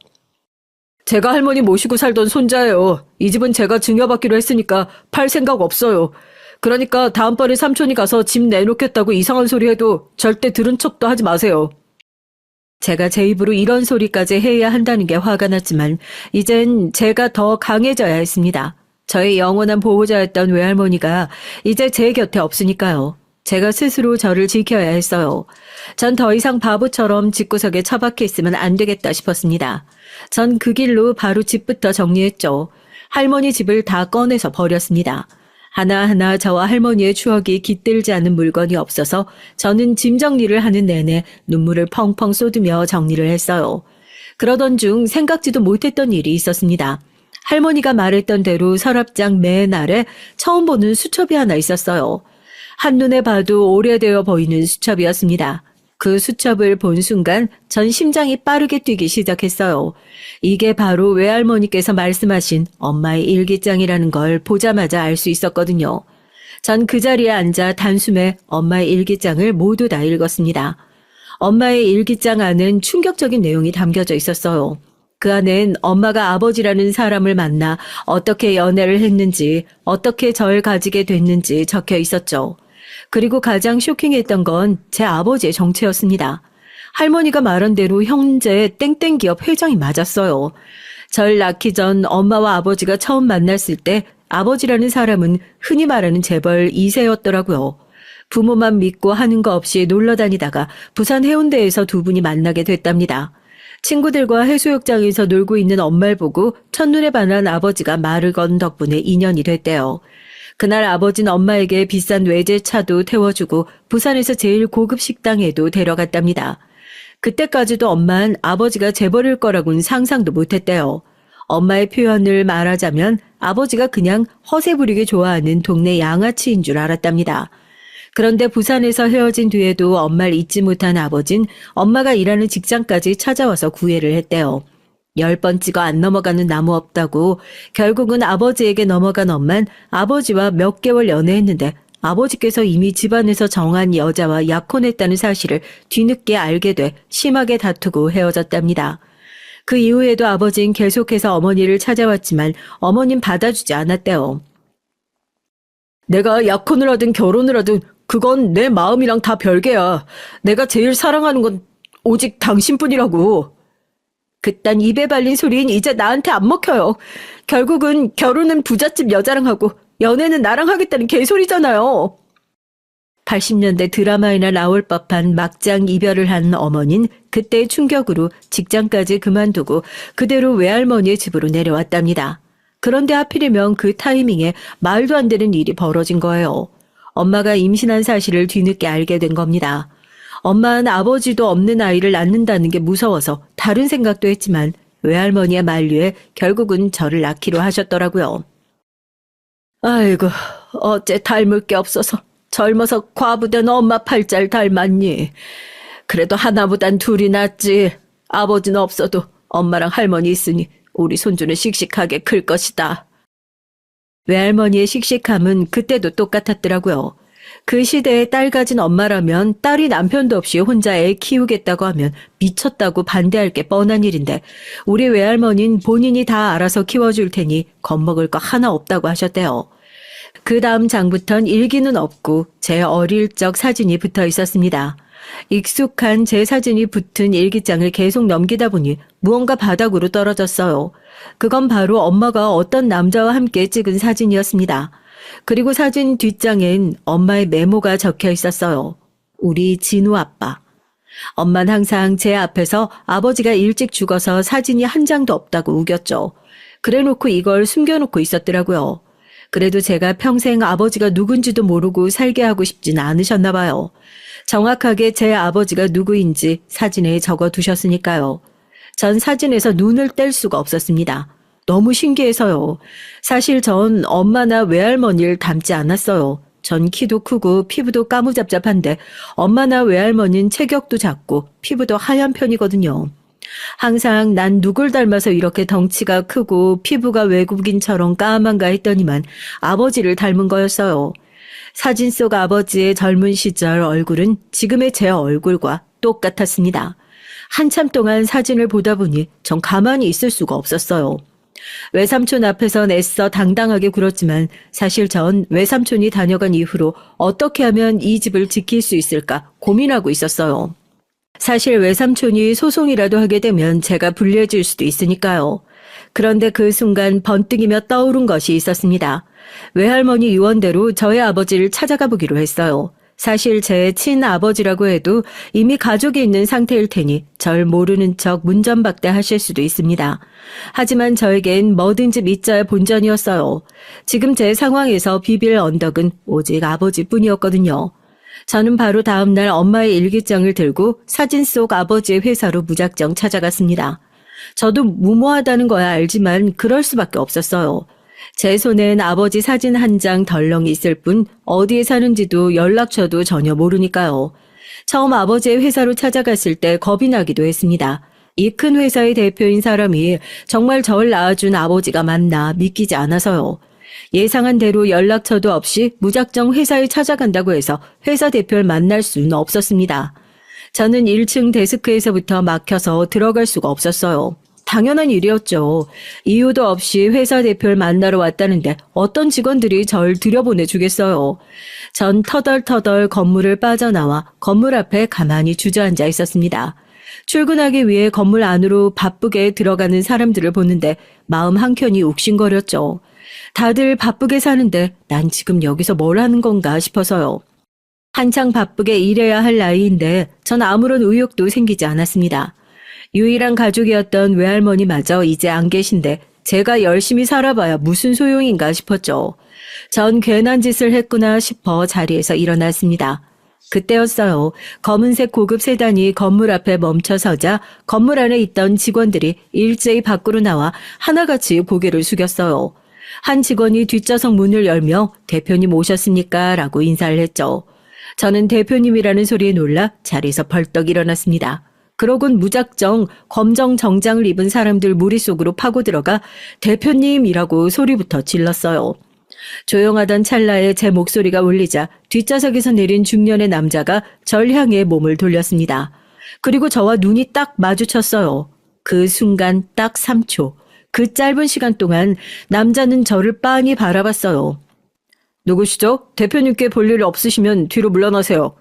제가 할머니 모시고 살던 손자예요. 이 집은 제가 증여받기로 했으니까 팔 생각 없어요. 그러니까 다음번에 삼촌이 가서 집 내놓겠다고 이상한 소리 해도 절대 들은 척도 하지 마세요. 제가 제 입으로 이런 소리까지 해야 한다는 게 화가 났지만 이젠 제가 더 강해져야 했습니다. 저의 영원한 보호자였던 외할머니가 이제 제 곁에 없으니까요. 제가 스스로 저를 지켜야 했어요. 전 더 이상 바보처럼 집구석에 처박혀 있으면 안 되겠다 싶었습니다. 전 그 길로 바로 집부터 정리했죠. 할머니 집을 다 꺼내서 버렸습니다. 하나하나 저와 할머니의 추억이 깃들지 않은 물건이 없어서 저는 짐 정리를 하는 내내 눈물을 펑펑 쏟으며 정리를 했어요. 그러던 중 생각지도 못했던 일이 있었습니다. 할머니가 말했던 대로 서랍장 맨 아래 처음 보는 수첩이 하나 있었어요. 한눈에 봐도 오래되어 보이는 수첩이었습니다. 그 수첩을 본 순간 전 심장이 빠르게 뛰기 시작했어요. 이게 바로 외할머니께서 말씀하신 엄마의 일기장이라는 걸 보자마자 알 수 있었거든요. 전 그 자리에 앉아 단숨에 엄마의 일기장을 모두 다 읽었습니다. 엄마의 일기장 안엔 충격적인 내용이 담겨져 있었어요. 그 안엔 엄마가 아버지라는 사람을 만나 어떻게 연애를 했는지, 어떻게 절 가지게 됐는지 적혀 있었죠. 그리고 가장 쇼킹했던 건 제 아버지의 정체였습니다. 할머니가 말한 대로 형제 땡땡 기업 회장이 맞았어요. 절 낳기 전 엄마와 아버지가 처음 만났을 때 아버지라는 사람은 흔히 말하는 재벌 2세였더라고요. 부모만 믿고 하는 거 없이 놀러 다니다가 부산 해운대에서 두 분이 만나게 됐답니다. 친구들과 해수욕장에서 놀고 있는 엄마를 보고 첫눈에 반한 아버지가 말을 건 덕분에 인연이 됐대요. 그날 아버지는 엄마에게 비싼 외제차도 태워주고 부산에서 제일 고급 식당에도 데려갔답니다. 그때까지도 엄마는 아버지가 재벌일 거라고는 상상도 못했대요. 엄마의 표현을 말하자면 아버지가 그냥 허세 부리게 좋아하는 동네 양아치인 줄 알았답니다. 그런데 부산에서 헤어진 뒤에도 엄마를 잊지 못한 아버진 엄마가 일하는 직장까지 찾아와서 구애를 했대요. 10번 찍어 안 넘어가는 나무 없다고. 결국은 아버지에게 넘어간 엄만 아버지와 몇 개월 연애했는데 아버지께서 이미 집안에서 정한 여자와 약혼했다는 사실을 뒤늦게 알게 돼 심하게 다투고 헤어졌답니다. 그 이후에도 아버진 계속해서 어머니를 찾아왔지만 어머님 받아주지 않았대요. 내가 약혼을 하든 결혼을 하든 그건 내 마음이랑 다 별개야. 내가 제일 사랑하는 건 오직 당신뿐이라고. 그딴 입에 발린 소린 이제 나한테 안 먹혀요. 결국은 결혼은 부잣집 여자랑 하고 연애는 나랑 하겠다는 개소리잖아요. 80년대 드라마에나 나올 법한 막장 이별을 한 어머니는 그때의 충격으로 직장까지 그만두고 그대로 외할머니의 집으로 내려왔답니다. 그런데 하필이면 그 타이밍에 말도 안 되는 일이 벌어진 거예요. 엄마가 임신한 사실을 뒤늦게 알게 된 겁니다. 엄마는 아버지도 없는 아이를 낳는다는 게 무서워서 다른 생각도 했지만 외할머니의 만류에 결국은 저를 낳기로 하셨더라고요. 아이고, 어째 닮을 게 없어서 젊어서 과부된 엄마 팔자를 닮았니. 그래도 하나보단 둘이 낫지. 아버지는 없어도 엄마랑 할머니 있으니 우리 손주는 씩씩하게 클 것이다. 외할머니의 씩씩함은 그때도 똑같았더라고요. 그 시대에 딸 가진 엄마라면 딸이 남편도 없이 혼자 애 키우겠다고 하면 미쳤다고 반대할 게 뻔한 일인데 우리 외할머니는 본인이 다 알아서 키워줄 테니 겁먹을 거 하나 없다고 하셨대요. 그 다음 장부턴 일기는 없고 제 어릴 적 사진이 붙어 있었습니다. 익숙한 제 사진이 붙은 일기장을 계속 넘기다 보니 무언가 바닥으로 떨어졌어요. 그건 바로 엄마가 어떤 남자와 함께 찍은 사진이었습니다. 그리고 사진 뒷장엔 엄마의 메모가 적혀 있었어요. 우리 진우 아빠. 엄마는 항상 제 앞에서 아버지가 일찍 죽어서 사진이 한 장도 없다고 우겼죠. 그래놓고 이걸 숨겨놓고 있었더라고요. 그래도 제가 평생 아버지가 누군지도 모르고 살게 하고 싶진 않으셨나 봐요. 정확하게 제 아버지가 누구인지 사진에 적어두셨으니까요. 전 사진에서 눈을 뗄 수가 없었습니다. 너무 신기해서요. 사실 전 엄마나 외할머니를 닮지 않았어요. 전 키도 크고 피부도 까무잡잡한데 엄마나 외할머니는 체격도 작고 피부도 하얀 편이거든요. 항상 난 누굴 닮아서 이렇게 덩치가 크고 피부가 외국인처럼 까만가 했더니만 아버지를 닮은 거였어요. 사진 속 아버지의 젊은 시절 얼굴은 지금의 제 얼굴과 똑같았습니다. 한참 동안 사진을 보다 보니 전 가만히 있을 수가 없었어요. 외삼촌 앞에선 애써 당당하게 굴었지만 사실 전 외삼촌이 다녀간 이후로 어떻게 하면 이 집을 지킬 수 있을까 고민하고 있었어요. 사실 외삼촌이 소송이라도 하게 되면 제가 불리해질 수도 있으니까요. 그런데 그 순간 번뜩이며 떠오른 것이 있었습니다. 외할머니 유언대로 저의 아버지를 찾아가 보기로 했어요. 사실 제 친아버지라고 해도 이미 가족이 있는 상태일 테니 절 모르는 척 문전박대 하실 수도 있습니다. 하지만 저에겐 뭐든지 믿자의 본전이었어요. 지금 제 상황에서 비빌 언덕은 오직 아버지뿐이었거든요. 저는 바로 다음 날 엄마의 일기장을 들고 사진 속 아버지의 회사로 무작정 찾아갔습니다. 저도 무모하다는 거야 알지만 그럴 수밖에 없었어요. 제 손엔 아버지 사진 한 장 덜렁이 있을 뿐 어디에 사는지도 연락처도 전혀 모르니까요. 처음 아버지의 회사로 찾아갔을 때 겁이 나기도 했습니다. 이 큰 회사의 대표인 사람이 정말 절 낳아준 아버지가 맞나 믿기지 않아서요. 예상한 대로 연락처도 없이 무작정 회사에 찾아간다고 해서 회사 대표를 만날 수는 없었습니다. 저는 1층 데스크에서부터 막혀서 들어갈 수가 없었어요. 당연한 일이었죠. 이유도 없이 회사 대표를 만나러 왔다는데 어떤 직원들이 절 들여보내주겠어요. 전 터덜터덜 건물을 빠져나와 건물 앞에 가만히 주저앉아 있었습니다. 출근하기 위해 건물 안으로 바쁘게 들어가는 사람들을 보는데 마음 한켠이 욱신거렸죠. 다들 바쁘게 사는데 난 지금 여기서 뭘 하는 건가 싶어서요. 한창 바쁘게 일해야 할 나이인데 전 아무런 의욕도 생기지 않았습니다. 유일한 가족이었던 외할머니마저 이제 안 계신데 제가 열심히 살아봐야 무슨 소용인가 싶었죠. 전 괜한 짓을 했구나 싶어 자리에서 일어났습니다. 그때였어요. 검은색 고급 세단이 건물 앞에 멈춰서자 건물 안에 있던 직원들이 일제히 밖으로 나와 하나같이 고개를 숙였어요. 한 직원이 뒷좌석 문을 열며 대표님 오셨습니까? 라고 인사를 했죠. 저는 대표님이라는 소리에 놀라 자리에서 벌떡 일어났습니다. 그러곤 무작정 검정 정장을 입은 사람들 무리 속으로 파고 들어가 대표님이라고 소리부터 질렀어요. 조용하던 찰나에 제 목소리가 울리자 뒷좌석에서 내린 중년의 남자가 절 향해 몸을 돌렸습니다. 그리고 저와 눈이 딱 마주쳤어요. 그 순간 딱 3초. 그 짧은 시간 동안 남자는 저를 빤히 바라봤어요. 누구시죠? 대표님께 볼 일 없으시면 뒤로 물러나세요.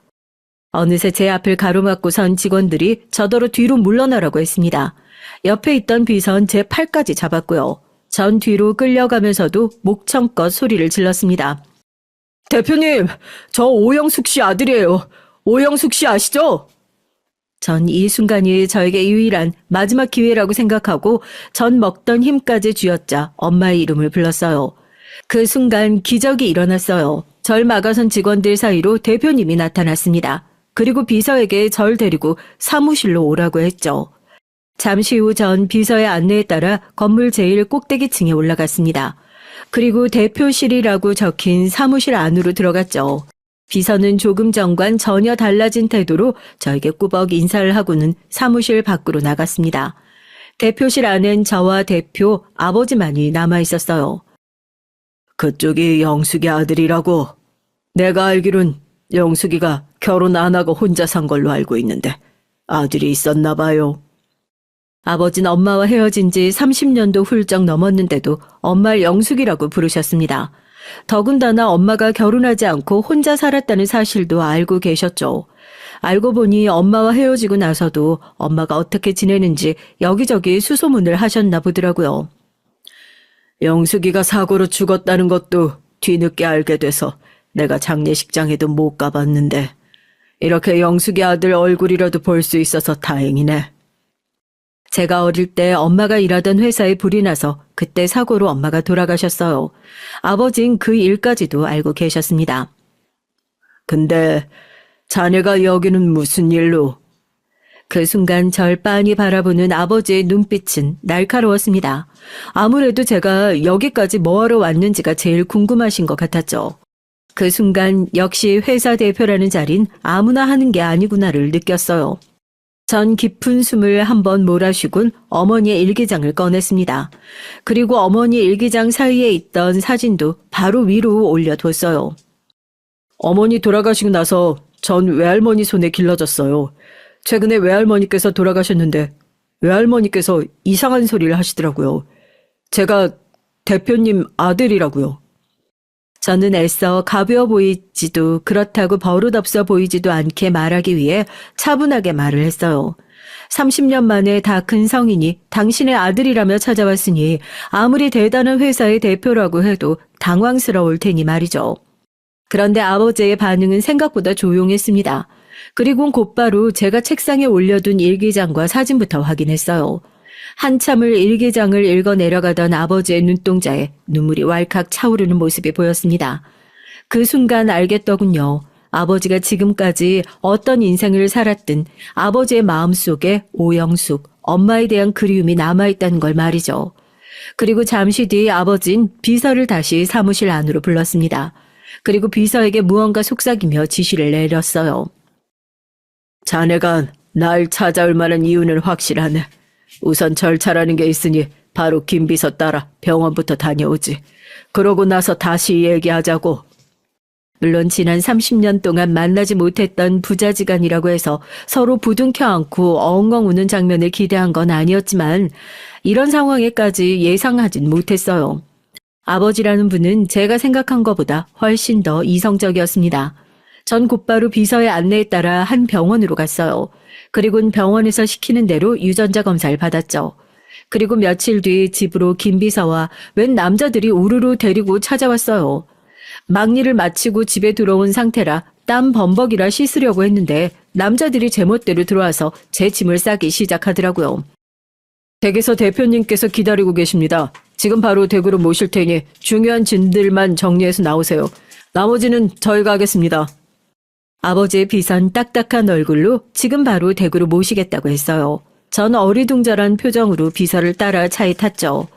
어느새 제 앞을 가로막고 선 직원들이 저더러 뒤로 물러나라고 했습니다. 옆에 있던 비선 제 팔까지 잡았고요. 전 뒤로 끌려가면서도 목청껏 소리를 질렀습니다. 대표님, 저 오영숙 씨 아들이에요. 오영숙 씨 아시죠? 전 이 순간이 저에게 유일한 마지막 기회라고 생각하고 전 먹던 힘까지 쥐어짜 엄마의 이름을 불렀어요. 그 순간 기적이 일어났어요. 절 막아선 직원들 사이로 대표님이 나타났습니다. 그리고 비서에게 절 데리고 사무실로 오라고 했죠. 잠시 후 전 비서의 안내에 따라 건물 제일 꼭대기층에 올라갔습니다. 그리고 대표실이라고 적힌 사무실 안으로 들어갔죠. 비서는 조금 전과는 전혀 달라진 태도로 저에게 꾸벅 인사를 하고는 사무실 밖으로 나갔습니다. 대표실 안엔 저와 대표 아버지만이 남아 있었어요. 그쪽이 영숙이 아들이라고. 내가 알기론 영숙이가 결혼 안 하고 혼자 산 걸로 알고 있는데 아들이 있었나 봐요. 아버지는 엄마와 헤어진 지 30년도 훌쩍 넘었는데도 엄마를 영숙이라고 부르셨습니다. 더군다나 엄마가 결혼하지 않고 혼자 살았다는 사실도 알고 계셨죠. 알고 보니 엄마와 헤어지고 나서도 엄마가 어떻게 지내는지 여기저기 수소문을 하셨나 보더라고요. 영숙이가 사고로 죽었다는 것도 뒤늦게 알게 돼서 내가 장례식장에도 못 가봤는데 이렇게 영숙이 아들 얼굴이라도 볼 수 있어서 다행이네. 제가 어릴 때 엄마가 일하던 회사에 불이 나서 그때 사고로 엄마가 돌아가셨어요. 아버진 그 일까지도 알고 계셨습니다. 근데 자네가 여기는 무슨 일로? 그 순간 절 빤히 바라보는 아버지의 눈빛은 날카로웠습니다. 아무래도 제가 여기까지 뭐하러 왔는지가 제일 궁금하신 것 같았죠. 그 순간 역시 회사 대표라는 자린 아무나 하는 게 아니구나를 느꼈어요. 전 깊은 숨을 한번 몰아쉬곤 어머니의 일기장을 꺼냈습니다. 그리고 어머니 일기장 사이에 있던 사진도 바로 위로 올려뒀어요. 어머니 돌아가시고 나서 전 외할머니 손에 길러졌어요. 최근에 외할머니께서 돌아가셨는데 외할머니께서 이상한 소리를 하시더라고요. 제가 대표님 아들이라고요. 저는 애써 가벼워 보이지도 그렇다고 버릇없어 보이지도 않게 말하기 위해 차분하게 말을 했어요. 30년 만에 다 큰 성인이 당신의 아들이라며 찾아왔으니 아무리 대단한 회사의 대표라고 해도 당황스러울 테니 말이죠. 그런데 아버지의 반응은 생각보다 조용했습니다. 그리고 곧바로 제가 책상에 올려둔 일기장과 사진부터 확인했어요. 한참을 일기장을 읽어 내려가던 아버지의 눈동자에 눈물이 왈칵 차오르는 모습이 보였습니다. 그 순간 알겠더군요. 아버지가 지금까지 어떤 인생을 살았든 아버지의 마음속에 오영숙, 엄마에 대한 그리움이 남아있다는 걸 말이죠. 그리고 잠시 뒤 아버진 비서를 다시 사무실 안으로 불렀습니다. 그리고 비서에게 무언가 속삭이며 지시를 내렸어요. 자네가 날 찾아올 만한 이유는 확실하네. 우선 절차라는 게 있으니 바로 김 비서 따라 병원부터 다녀오지. 그러고 나서 다시 얘기하자고. 물론 지난 30년 동안 만나지 못했던 부자지간이라고 해서 서로 부둥켜 안고 엉엉 우는 장면을 기대한 건 아니었지만 이런 상황에까지 예상하진 못했어요. 아버지라는 분은 제가 생각한 것보다 훨씬 더 이성적이었습니다. 전 곧바로 비서의 안내에 따라 한 병원으로 갔어요. 그리고는 병원에서 시키는 대로 유전자 검사를 받았죠. 그리고 며칠 뒤 집으로 김 비서와 웬 남자들이 우르르 데리고 찾아왔어요. 막일을 마치고 집에 들어온 상태라 땀 범벅이라 씻으려고 했는데 남자들이 제멋대로 들어와서 제 짐을 싸기 시작하더라고요. 댁에서 대표님께서 기다리고 계십니다. 지금 바로 댁으로 모실 테니 중요한 짐들만 정리해서 나오세요. 나머지는 저희가 하겠습니다. 아버지의 비선 딱딱한 얼굴로 지금 바로 댁으로 모시겠다고 했어요. 전 어리둥절한 표정으로 비서를 따라 차에 탔죠.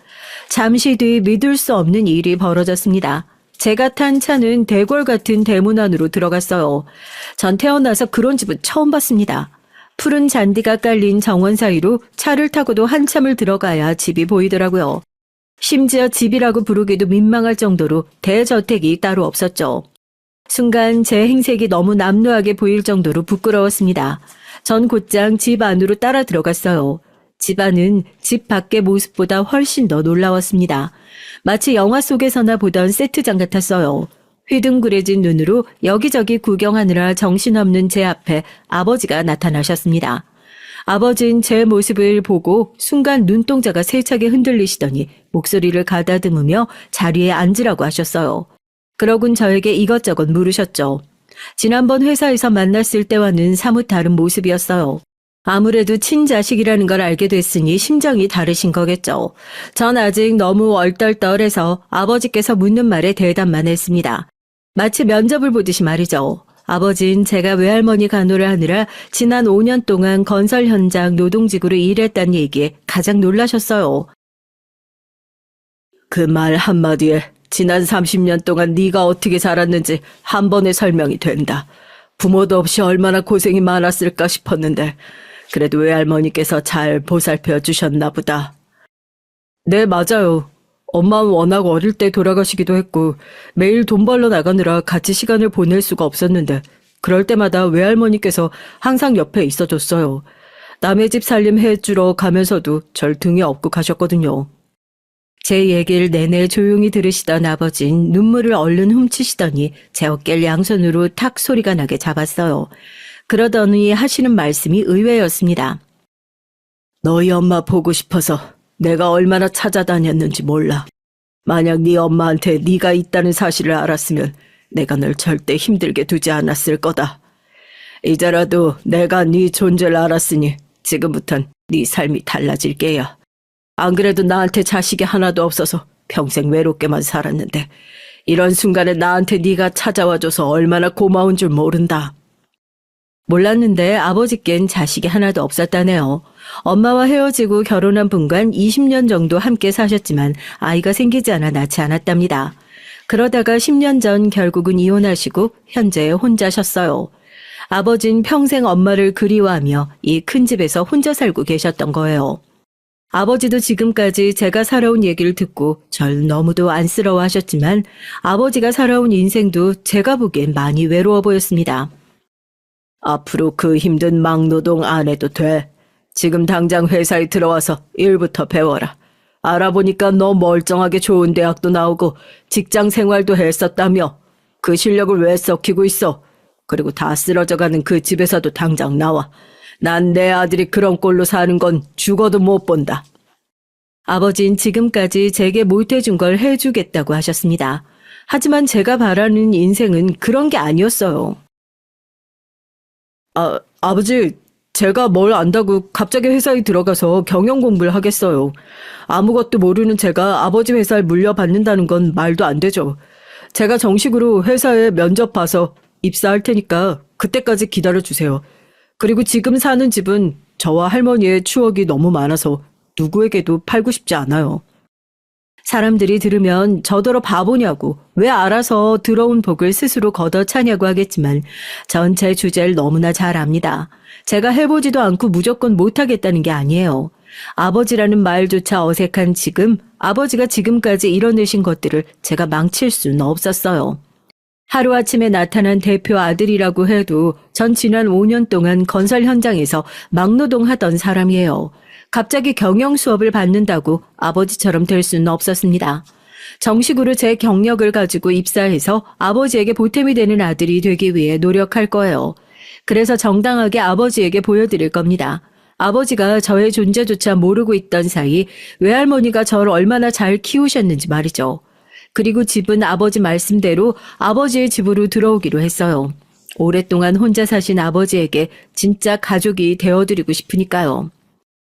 잠시 뒤 믿을 수 없는 일이 벌어졌습니다. 제가 탄 차는 대궐 같은 대문 안으로 들어갔어요. 전 태어나서 그런 집은 처음 봤습니다. 푸른 잔디가 깔린 정원 사이로 차를 타고도 한참을 들어가야 집이 보이더라고요. 심지어 집이라고 부르기도 민망할 정도로 대저택이 따로 없었죠. 순간 제 행색이 너무 남루하게 보일 정도로 부끄러웠습니다. 전 곧장 집 안으로 따라 들어갔어요. 집 안은 집 밖의 모습보다 훨씬 더 놀라웠습니다. 마치 영화 속에서나 보던 세트장 같았어요. 휘둥그레진 눈으로 여기저기 구경하느라 정신없는 제 앞에 아버지가 나타나셨습니다. 아버진 제 모습을 보고 순간 눈동자가 세차게 흔들리시더니 목소리를 가다듬으며 자리에 앉으라고 하셨어요. 그러곤 저에게 이것저것 물으셨죠. 지난번 회사에서 만났을 때와는 사뭇 다른 모습이었어요. 아무래도 친자식이라는 걸 알게 됐으니 심정이 다르신 거겠죠. 전 아직 너무 얼떨떨해서 아버지께서 묻는 말에 대답만 했습니다. 마치 면접을 보듯이 말이죠. 아버진 제가 외할머니 간호를 하느라 지난 5년 동안 건설 현장 노동직으로 일했다는 얘기에 가장 놀라셨어요. 그 말 한마디에 지난 30년 동안 네가 어떻게 살았는지 한 번에 설명이 된다. 부모도 없이 얼마나 고생이 많았을까 싶었는데 그래도 외할머니께서 잘 보살펴 주셨나 보다. 네, 맞아요. 엄마는 워낙 어릴 때 돌아가시기도 했고 매일 돈 벌러 나가느라 같이 시간을 보낼 수가 없었는데 그럴 때마다 외할머니께서 항상 옆에 있어줬어요. 남의 집 살림 해주러 가면서도 절 등에 업고 가셨거든요. 제 얘기를 내내 조용히 들으시던 아버진 눈물을 얼른 훔치시더니 제 어깨를 양손으로 탁 소리가 나게 잡았어요. 그러더니 하시는 말씀이 의외였습니다. 너희 엄마 보고 싶어서 내가 얼마나 찾아다녔는지 몰라. 만약 네 엄마한테 네가 있다는 사실을 알았으면 내가 널 절대 힘들게 두지 않았을 거다. 이제라도 내가 네 존재를 알았으니 지금부턴 네 삶이 달라질 게야. 안 그래도 나한테 자식이 하나도 없어서 평생 외롭게만 살았는데 이런 순간에 나한테 네가 찾아와줘서 얼마나 고마운 줄 모른다. 몰랐는데 아버지께는 자식이 하나도 없었다네요. 엄마와 헤어지고 결혼한 분간 20년 정도 함께 사셨지만 아이가 생기지 않아 낳지 않았답니다. 그러다가 10년 전 결국은 이혼하시고 현재 혼자셨어요. 아버진 평생 엄마를 그리워하며 이 큰 집에서 혼자 살고 계셨던 거예요. 아버지도 지금까지 제가 살아온 얘기를 듣고 절 너무도 안쓰러워하셨지만 아버지가 살아온 인생도 제가 보기엔 많이 외로워 보였습니다. 앞으로 그 힘든 막노동 안 해도 돼. 지금 당장 회사에 들어와서 일부터 배워라. 알아보니까 너 멀쩡하게 좋은 대학도 나오고 직장 생활도 했었다며. 그 실력을 왜 썩히고 있어? 그리고 다 쓰러져가는 그 집에서도 당장 나와. 난 내 아들이 그런 꼴로 사는 건 죽어도 못 본다. 아버진 지금까지 제게 못해준 걸 해주겠다고 하셨습니다. 하지만 제가 바라는 인생은 그런 게 아니었어요. 아버지, 제가 뭘 안다고 갑자기 회사에 들어가서 경영 공부를 하겠어요. 아무것도 모르는 제가 아버지 회사에 물려받는다는 건 말도 안 되죠. 제가 정식으로 회사에 면접 봐서 입사할 테니까 그때까지 기다려주세요. 그리고 지금 사는 집은 저와 할머니의 추억이 너무 많아서 누구에게도 팔고 싶지 않아요. 사람들이 들으면 저더러 바보냐고 왜 알아서 들어온 복을 스스로 걷어차냐고 하겠지만 전 제 주제를 너무나 잘 압니다. 제가 해보지도 않고 무조건 못하겠다는 게 아니에요. 아버지라는 말조차 어색한 지금 아버지가 지금까지 이뤄내신 것들을 제가 망칠 수는 없었어요. 하루아침에 나타난 대표 아들이라고 해도 전 지난 5년 동안 건설 현장에서 막노동하던 사람이에요. 갑자기 경영 수업을 받는다고 아버지처럼 될 수는 없었습니다. 정식으로 제 경력을 가지고 입사해서 아버지에게 보탬이 되는 아들이 되기 위해 노력할 거예요. 그래서 정당하게 아버지에게 보여드릴 겁니다. 아버지가 저의 존재조차 모르고 있던 사이 외할머니가 저를 얼마나 잘 키우셨는지 말이죠. 그리고 집은 아버지 말씀대로 아버지의 집으로 들어오기로 했어요. 오랫동안 혼자 사신 아버지에게 진짜 가족이 되어드리고 싶으니까요.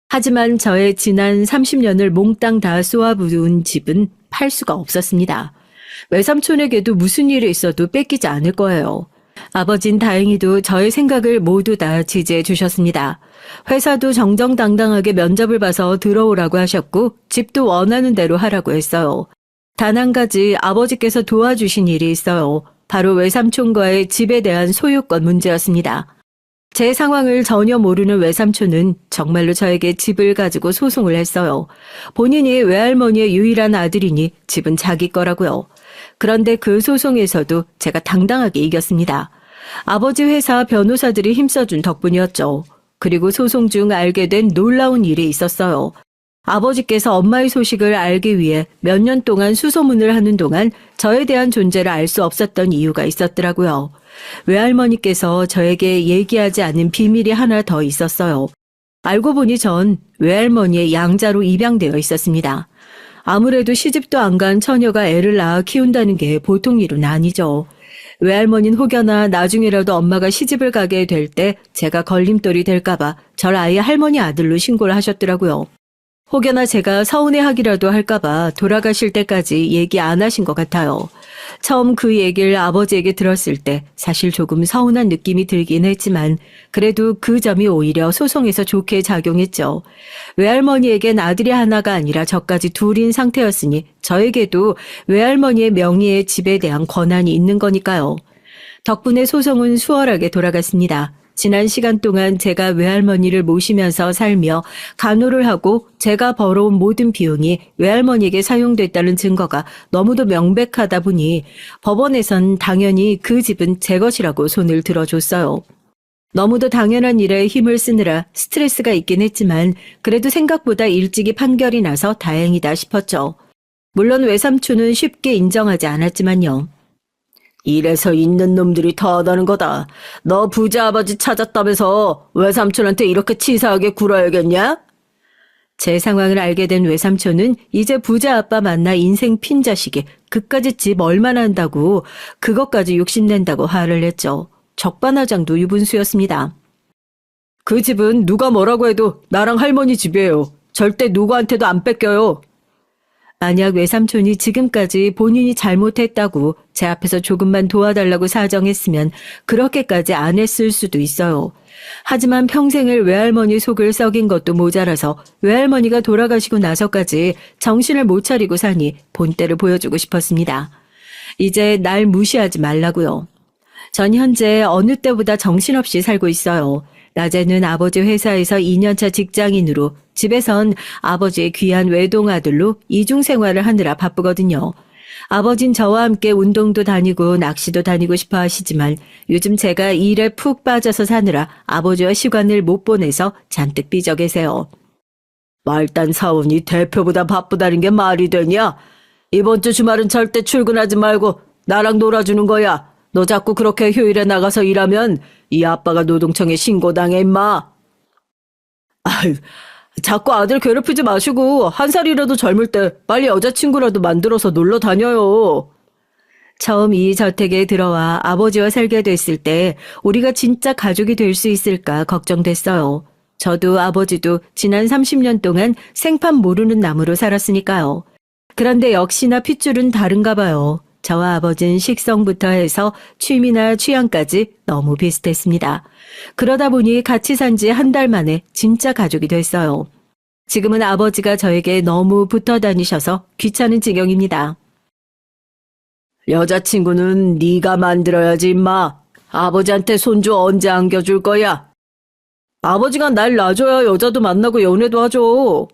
하지만 저의 지난 30년을 몽땅 다 쏘아부은 집은 팔 수가 없었습니다. 외삼촌에게도 무슨 일이 있어도 뺏기지 않을 거예요. 아버진 다행히도 저의 생각을 모두 다 지지해 주셨습니다. 회사도 정정당당하게 면접을 봐서 들어오라고 하셨고 집도 원하는 대로 하라고 했어요. 단 한 가지 아버지께서 도와주신 일이 있어요. 바로 외삼촌과의 집에 대한 소유권 문제였습니다. 제 상황을 전혀 모르는 외삼촌은 정말로 저에게 집을 가지고 소송을 했어요. 본인이 외할머니의 유일한 아들이니 집은 자기 거라고요. 그런데 그 소송에서도 제가 당당하게 이겼습니다. 아버지 회사 변호사들이 힘써준 덕분이었죠. 그리고 소송 중 알게 된 놀라운 일이 있었어요. 아버지께서 엄마의 소식을 알기 위해 몇 년 동안 수소문을 하는 동안 저에 대한 존재를 알 수 없었던 이유가 있었더라고요. 외할머니께서 저에게 얘기하지 않은 비밀이 하나 더 있었어요. 알고 보니 전 외할머니의 양자로 입양되어 있었습니다. 아무래도 시집도 안 간 처녀가 애를 낳아 키운다는 게 보통 일은 아니죠. 외할머니는 혹여나 나중에라도 엄마가 시집을 가게 될 때 제가 걸림돌이 될까봐 절 아예 할머니 아들로 신고를 하셨더라고요. 혹여나 제가 서운해하기라도 할까봐 돌아가실 때까지 얘기 안 하신 것 같아요. 처음 그 얘기를 아버지에게 들었을 때 사실 조금 서운한 느낌이 들긴 했지만 그래도 그 점이 오히려 소송에서 좋게 작용했죠. 외할머니에겐 아들이 하나가 아니라 저까지 둘인 상태였으니 저에게도 외할머니의 명의의 집에 대한 권한이 있는 거니까요. 덕분에 소송은 수월하게 돌아갔습니다. 지난 시간 동안 제가 외할머니를 모시면서 살며 간호를 하고 제가 벌어온 모든 비용이 외할머니에게 사용됐다는 증거가 너무도 명백하다 보니 법원에선 당연히 그 집은 제 것이라고 손을 들어줬어요. 너무도 당연한 일에 힘을 쓰느라 스트레스가 있긴 했지만 그래도 생각보다 일찍이 판결이 나서 다행이다 싶었죠. 물론 외삼촌은 쉽게 인정하지 않았지만요. 이래서 있는 놈들이 더하다는 거다. 너 부자 아버지 찾았다면서 외삼촌한테 이렇게 치사하게 굴어야겠냐? 제 상황을 알게 된 외삼촌은 이제 부자 아빠 만나 인생 핀 자식이 그까짓 집 얼마나 한다고 그것까지 욕심낸다고 화를 냈죠. 적반하장도 유분수였습니다. 그 집은 누가 뭐라고 해도 나랑 할머니 집이에요. 절대 누구한테도 안 뺏겨요. 만약 외삼촌이 지금까지 본인이 잘못했다고 제 앞에서 조금만 도와달라고 사정했으면 그렇게까지 안 했을 수도 있어요. 하지만 평생을 외할머니 속을 썩인 것도 모자라서 외할머니가 돌아가시고 나서까지 정신을 못 차리고 사니 본때를 보여주고 싶었습니다. 이제 날 무시하지 말라고요. 전 현재 어느 때보다 정신없이 살고 있어요. 낮에는 아버지 회사에서 2년차 직장인으로 집에선 아버지의 귀한 외동아들로 이중생활을 하느라 바쁘거든요. 아버진 저와 함께 운동도 다니고 낚시도 다니고 싶어 하시지만 요즘 제가 일에 푹 빠져서 사느라 아버지와 시간을 못 보내서 잔뜩 삐져 계세요. 말단 사원이 대표보다 바쁘다는 게 말이 되냐? 이번 주 주말은 절대 출근하지 말고 나랑 놀아주는 거야. 너 자꾸 그렇게 휴일에 나가서 일하면 이 아빠가 노동청에 신고당해 임마. 아유, 자꾸 아들 괴롭히지 마시고 한 살이라도 젊을 때 빨리 여자친구라도 만들어서 놀러 다녀요. 처음 이 저택에 들어와 아버지와 살게 됐을 때 우리가 진짜 가족이 될 수 있을까 걱정됐어요. 저도 아버지도 지난 30년 동안 생판 모르는 나무로 살았으니까요. 그런데 역시나 핏줄은 다른가 봐요. 저와 아버지는 식성부터 해서 취미나 취향까지 너무 비슷했습니다. 그러다 보니 같이 산 지 한 달 만에 진짜 가족이 됐어요. 지금은 아버지가 저에게 너무 붙어 다니셔서 귀찮은 지경입니다. 여자친구는 네가 만들어야지 임마. 아버지한테 손주 언제 안겨줄 거야? 아버지가 날 놔줘야 여자도 만나고 연애도 하죠.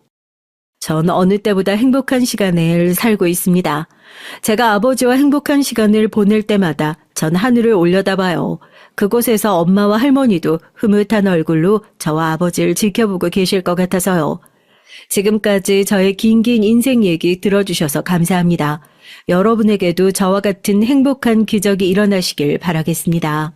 전 어느 때보다 행복한 시간을 살고 있습니다. 제가 아버지와 행복한 시간을 보낼 때마다 전 하늘을 올려다봐요. 그곳에서 엄마와 할머니도 흐뭇한 얼굴로 저와 아버지를 지켜보고 계실 것 같아서요. 지금까지 저의 긴긴 인생 얘기 들어주셔서 감사합니다. 여러분에게도 저와 같은 행복한 기적이 일어나시길 바라겠습니다.